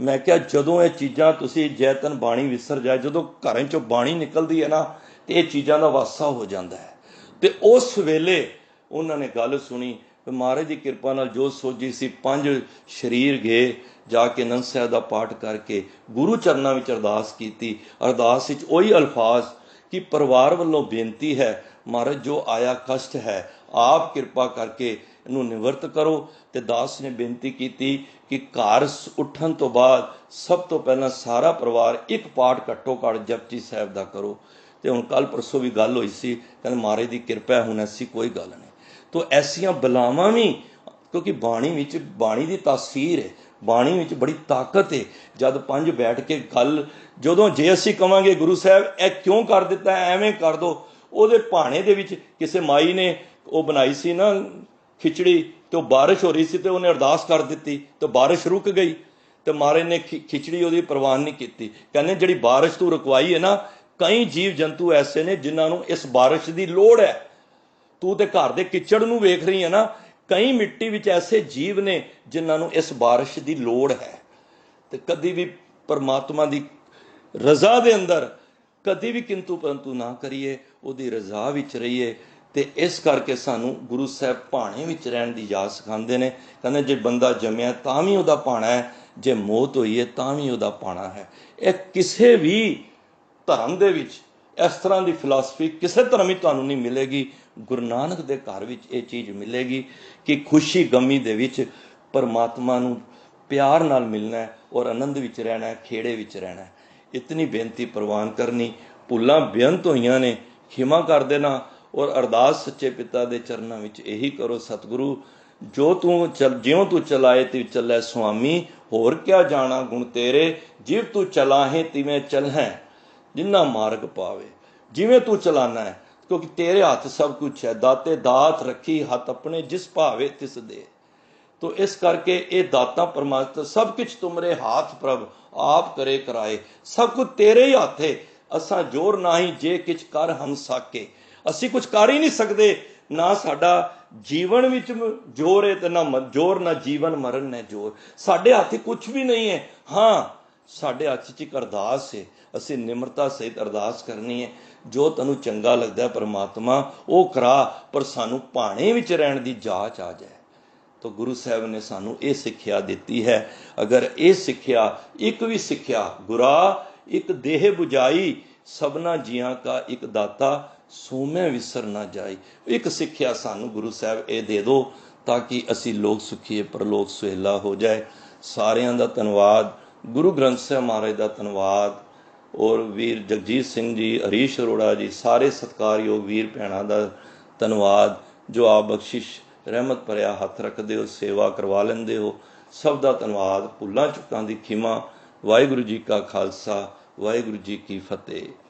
ਮੈਂ ਕਿਹਾ ਜਦੋਂ ਇਹ ਚੀਜ਼ਾਂ ਤੁਸੀਂ ਜੈਤਨ ਬਾਣੀ ਵਿਸਰ ਜਾਏ, ਜਦੋਂ ਘਰਾਂ ਚੋਂ ਬਾਣੀ ਨਿਕਲਦੀ ਹੈ ਨਾ ਤੇ ਇਹ ਚੀਜ਼ਾਂ ਦਾ ਵਾਸਾ ਹੋ ਜਾਂਦਾ ਹੈ। ਤੇ ਉਸ ਵੇਲੇ ਉਹਨਾਂ ਨੇ ਗੱਲ ਸੁਣੀ, ਮਹਾਰਾਜ ਦੀ ਕਿਰਪਾ ਨਾਲ ਜੋ ਸੋਝੀ ਸੀ 5 ਸਰੀਰ ਗਏ, ਜਾ ਕੇ ਆਨੰਦ ਸਾਹਿਬ ਦਾ ਪਾਠ ਕਰਕੇ ਗੁਰੂ ਚਰਨਾਂ ਵਿੱਚ ਅਰਦਾਸ ਕੀਤੀ। ਅਰਦਾਸ ਵਿੱਚ ਉਹੀ ਅਲਫਾਜ਼ ਕਿ ਪਰਿਵਾਰ ਵੱਲੋਂ ਬੇਨਤੀ ਹੈ, ਮਹਾਰਾਜ ਜੋ ਆਇਆ ਕਸ਼ਟ ਹੈ ਆਪ ਕਿਰਪਾ ਕਰਕੇ ਇਹਨੂੰ ਨਿਵਰਤ ਕਰੋ। ਤੇ ਦਾਸ ਨੇ ਬੇਨਤੀ ਕੀਤੀ ਕਿ ਘਰ ਉੱਠਣ ਤੋਂ ਬਾਅਦ ਸਭ ਤੋਂ ਪਹਿਲਾਂ ਸਾਰਾ ਪਰਿਵਾਰ ਇੱਕ ਪਾਠ ਘੱਟੋ ਘੱਟ ਜਪਜੀ ਸਾਹਿਬ ਦਾ ਕਰੋ। ਤੇ ਹੁਣ ਕੱਲ ਪਰਸੋਂ ਵੀ ਗੱਲ ਹੋਈ ਸੀ, ਕਹਿੰਦੇ ਮਹਾਰਾਜ ਦੀ ਕਿਰਪਾ ਹੁਣ ਐਸੀ ਕੋਈ ਗੱਲ ਨਹੀਂ। ਤੋ ਐਸੀਆਂ ਬਲਾਵਾਂ ਵੀ, ਕਿਉਂਕਿ ਬਾਣੀ ਵਿੱਚ ਬਾਣੀ ਦੀ ਤਾਸੀਰ ਹੈ, ਬਾਣੀ ਵਿੱਚ ਬੜੀ ਤਾਕਤ ਹੈ। ਜਦ 5 ਬੈਠ ਕੇ ਗੱਲ, ਜਦੋਂ ਜੇ ਅਸੀਂ ਕਵਾਂਗੇ ਗੁਰੂ ਸਾਹਿਬ ਇਹ ਕਿਉਂ ਕਰ ਦਿੱਤਾ, ਐਵੇਂ ਕਰ ਦੋ, ਉਹਦੇ ਭਾਣੇ ਦੇ ਵਿੱਚ ਕਿਸੇ ਮਾਈ ਨੇ ਉਹ ਬਣਾਈ ਸੀ ਨਾ ਖਿਚੜੀ, ਤੇ ਉਹ ਬਾਰਿਸ਼ ਹੋ ਰਹੀ ਸੀ ਤੇ ਉਹਨੇ ਅਰਦਾਸ ਕਰ ਦਿੱਤੀ ਤੇ ਬਾਰਿਸ਼ ਰੁਕ ਗਈ। ਤੇ ਮਹਾਰਾਜ ਨੇ ਖਿਚੜੀ ਉਹਦੀ ਪ੍ਰਵਾਨ ਨਹੀਂ ਕੀਤੀ। ਕਹਿੰਦੇ ਜਿਹੜੀ ਬਾਰਿਸ਼ ਤੂੰ ਰੁਕਵਾਈ ਹੈ ਨਾ, ਕਈ ਜੀਵ ਜੰਤੂ ਐਸੇ ਨੇ ਜਿਨ੍ਹਾਂ ਨੂੰ ਇਸ ਬਾਰਿਸ਼ ਦੀ ਲੋੜ ਹੈ। ਤੂੰ ਤੇ ਘਰ ਦੇ ਕਿਚੜ ਨੂੰ ਵੇਖ ਰਹੀ ਹੈ ਨਾ, ਕਈ ਮਿੱਟੀ ਵਿੱਚ ਐਸੇ ਜੀਵ ਨੇ ਜਿਨ੍ਹਾਂ ਨੂੰ ਇਸ ਬਾਰਿਸ਼ ਦੀ ਲੋੜ ਹੈ। ਤੇ ਕਦੀ ਵੀ ਪਰਮਾਤਮਾ ਦੀ ਰਜ਼ਾ ਦੇ ਅੰਦਰ ਕਦੀ ਵੀ ਕਿੰਤੂ ਪਰੰਤੂ ਨਾ ਕਰੀਏ, ਉਹਦੀ ਰਜ਼ਾ ਵਿੱਚ ਰਹੀਏ। ਤੇ ਇਸ ਕਰਕੇ ਸਾਨੂੰ ਗੁਰੂ ਸਾਹਿਬ ਭਾਣੇ ਵਿੱਚ ਰਹਿਣ ਦੀ ਜਾਚ ਸਿਖਾਉਂਦੇ ਨੇ। ਕਹਿੰਦੇ ਜੇ ਬੰਦਾ ਜੰਮਿਆ ਤਾਂ ਵੀ ਉਹਦਾ ਭਾਣਾ ਹੈ, ਜੇ ਮੌਤ ਹੋਈ ਹੈ ਤਾਂ ਵੀ ਉਹਦਾ ਭਾਣਾ ਹੈ। ਇਹ ਕਿਸੇ ਵੀ ਧਰਮ ਦੇ ਵਿੱਚ ਇਸ ਤਰ੍ਹਾਂ ਦੀ ਫਿਲਾਸਫੀ ਕਿਸੇ ਧਰਮ ਵਿੱਚ ਤੁਹਾਨੂੰ ਨਹੀਂ ਮਿਲੇਗੀ। ਗੁਰੂ ਨਾਨਕ ਦੇ ਘਰ ਵਿੱਚ ਇਹ ਚੀਜ਼ ਮਿਲੇਗੀ ਕਿ ਖੁਸ਼ੀ ਗਮੀ ਦੇ ਵਿੱਚ ਪਰਮਾਤਮਾ ਨੂੰ ਪਿਆਰ ਨਾਲ ਮਿਲਣਾ ਹੈ ਔਰ ਆਨੰਦ ਵਿੱਚ ਰਹਿਣਾ ਹੈ, ਖੇੜੇ ਵਿੱਚ ਰਹਿਣਾ ਹੈ। ਇਤਨੀ ਬੇਨਤੀ ਪ੍ਰਵਾਨ ਕਰਨੀ। ਭੁੱਲਾਂ ਬੇਅੰਤ ਹੋਈਆਂ ਨੇ, ਖਿਮਾ ਕਰ ਦੇਣਾ। ਔਰ ਅਰਦਾਸ ਸੱਚੇ ਪਿਤਾ ਦੇ ਚਰਨਾਂ ਵਿੱਚ ਇਹੀ ਕਰੋ, ਸਤਿਗੁਰੂ ਜਿਉਂ ਤੂੰ ਚਲਾਏ ਤਿਵ ਚੱਲੈ ਸੁਆਮੀ, ਹੋਰ ਕਿਆ ਜਾਣਾ ਗੁਣ ਤੇਰੇ, ਜਿਵ ਤੂੰ ਚਲਾਹੇ ਤਿਵੇਂ ਚਲਹੈਂ, ਜਿੰਨਾ ਮਾਰਗ ਪਾਵੇ। ਜਿਵੇਂ ਤੂੰ ਚਲਾਨਾ ਹੈ, ਕਿਉਂਕਿ ਤੇਰੇ ਹੱਥ ਸਭ ਕੁਛ ਹੈ। ਦਾਤੇ ਦਾਤ ਰੱਖੀ ਹੱਥ ਆਪਣੇ, ਜਿਸ ਭਾਵੇ ਤਿਸ ਦੇ। ਤੋ ਇਸ ਕਰਕੇ ਇਹ ਦਾਤਾਂ ਪਰਮਾਤਮਾ ਸਭ ਕੁਛ ਤੁਮਰੇ ਹਾਥ ਪ੍ਰਭ, ਆਪ ਕਰੇ ਕਰਾਏ। ਸਭ ਕੁਝ ਤੇਰੇ ਹੀ ਹੱਥ ਹੈ। ਅਸਾਂ ਜੋਰ ਨਾਹੀਂ ਜੇ ਕਿਛ ਕਰ ਹਮ ਸਾਕੇ। ਅਸੀਂ ਕੁਝ ਕਰ ਹੀ ਨਹੀਂ ਸਕਦੇ, ਨਾ ਸਾਡਾ ਜੀਵਨ ਵਿੱਚ ਜ਼ੋਰ ਹੈ ਤੇ ਨਾ ਜ਼ੋਰ, ਨਾ ਜੀਵਨ ਮਰਨ ਨੇ ਜ਼ੋਰ। ਸਾਡੇ ਹੱਥ ਕੁਝ ਵੀ ਨਹੀਂ ਹੈ। ਹਾਂ, ਸਾਡੇ ਹੱਥ 'ਚ ਇੱਕ ਅਰਦਾਸ ਹੈ। ਅਸੀਂ ਨਿਮਰਤਾ ਸਹਿਤ ਅਰਦਾਸ ਕਰਨੀ ਹੈ। ਜੋ ਤੈਨੂੰ ਚੰਗਾ ਲੱਗਦਾ ਪਰਮਾਤਮਾ ਉਹ ਕਰਾ, ਪਰ ਸਾਨੂੰ ਭਾਣੇ ਵਿੱਚ ਰਹਿਣ ਦੀ ਜਾਚ ਆ ਜਾਏ। ਤਾਂ ਗੁਰੂ ਸਾਹਿਬ ਨੇ ਸਾਨੂੰ ਇਹ ਸਿੱਖਿਆ ਦਿੱਤੀ ਹੈ। ਅਗਰ ਇਹ ਸਿੱਖਿਆ, ਇੱਕ ਵੀ ਸਿੱਖਿਆ, ਗੁਰਾ ਇੱਕ ਦੇਹ 부ਜਾਈ, ਸਭਨਾ ਜੀਆਂ ਕਾ ਇੱਕ ਦਾਤਾ, ਸੋਮੈ ਵਿਸਰ ਨਾ ਜਾਈ। ਇੱਕ ਸਿੱਖਿਆ ਸਾਨੂੰ ਗੁਰੂ ਸਾਹਿਬ ਇਹ ਦੇ ਦਿਓ ਤਾਂ ਕਿ ਅਸੀਂ ਲੋਕ ਸੁਖੀਏ, ਪਰਲੋਕ ਸੁਹੇਲਾ ਹੋ ਜਾਏ। ਸਾਰਿਆਂ ਦਾ ਧੰਨਵਾਦ। ਗੁਰੂ ਗ੍ਰੰਥ ਸਾਹਿਬ ਮਹਾਰਾਜ ਦਾ ਧੰਨਵਾਦ। ਔਰ ਵੀਰ ਜਗਜੀਤ ਸਿੰਘ ਜੀ, ਹਰੀਸ਼ ਅਰੋੜਾ ਜੀ, ਸਾਰੇ ਸਤਿਕਾਰਯੋਗ ਵੀਰ ਭੈਣਾਂ ਦਾ ਧੰਨਵਾਦ ਜੋ ਆਪ ਬਖਸ਼ਿਸ਼ ਰਹਿਮਤ ਭਰਿਆ ਹੱਥ ਰੱਖਦੇ ਹੋ, ਸੇਵਾ ਕਰਵਾ ਲੈਂਦੇ ਹੋ। ਸਭ ਦਾ ਧੰਨਵਾਦ। ਭੁੱਲਾਂ ਚੁੱਕਾਂ ਦੀ ਖਿਮਾ। ਵਾਹਿਗੁਰੂ ਜੀ ਕਾ ਖਾਲਸਾ, ਵਾਹਿਗੁਰੂ ਜੀ ਕੀ ਫਤਿਹ।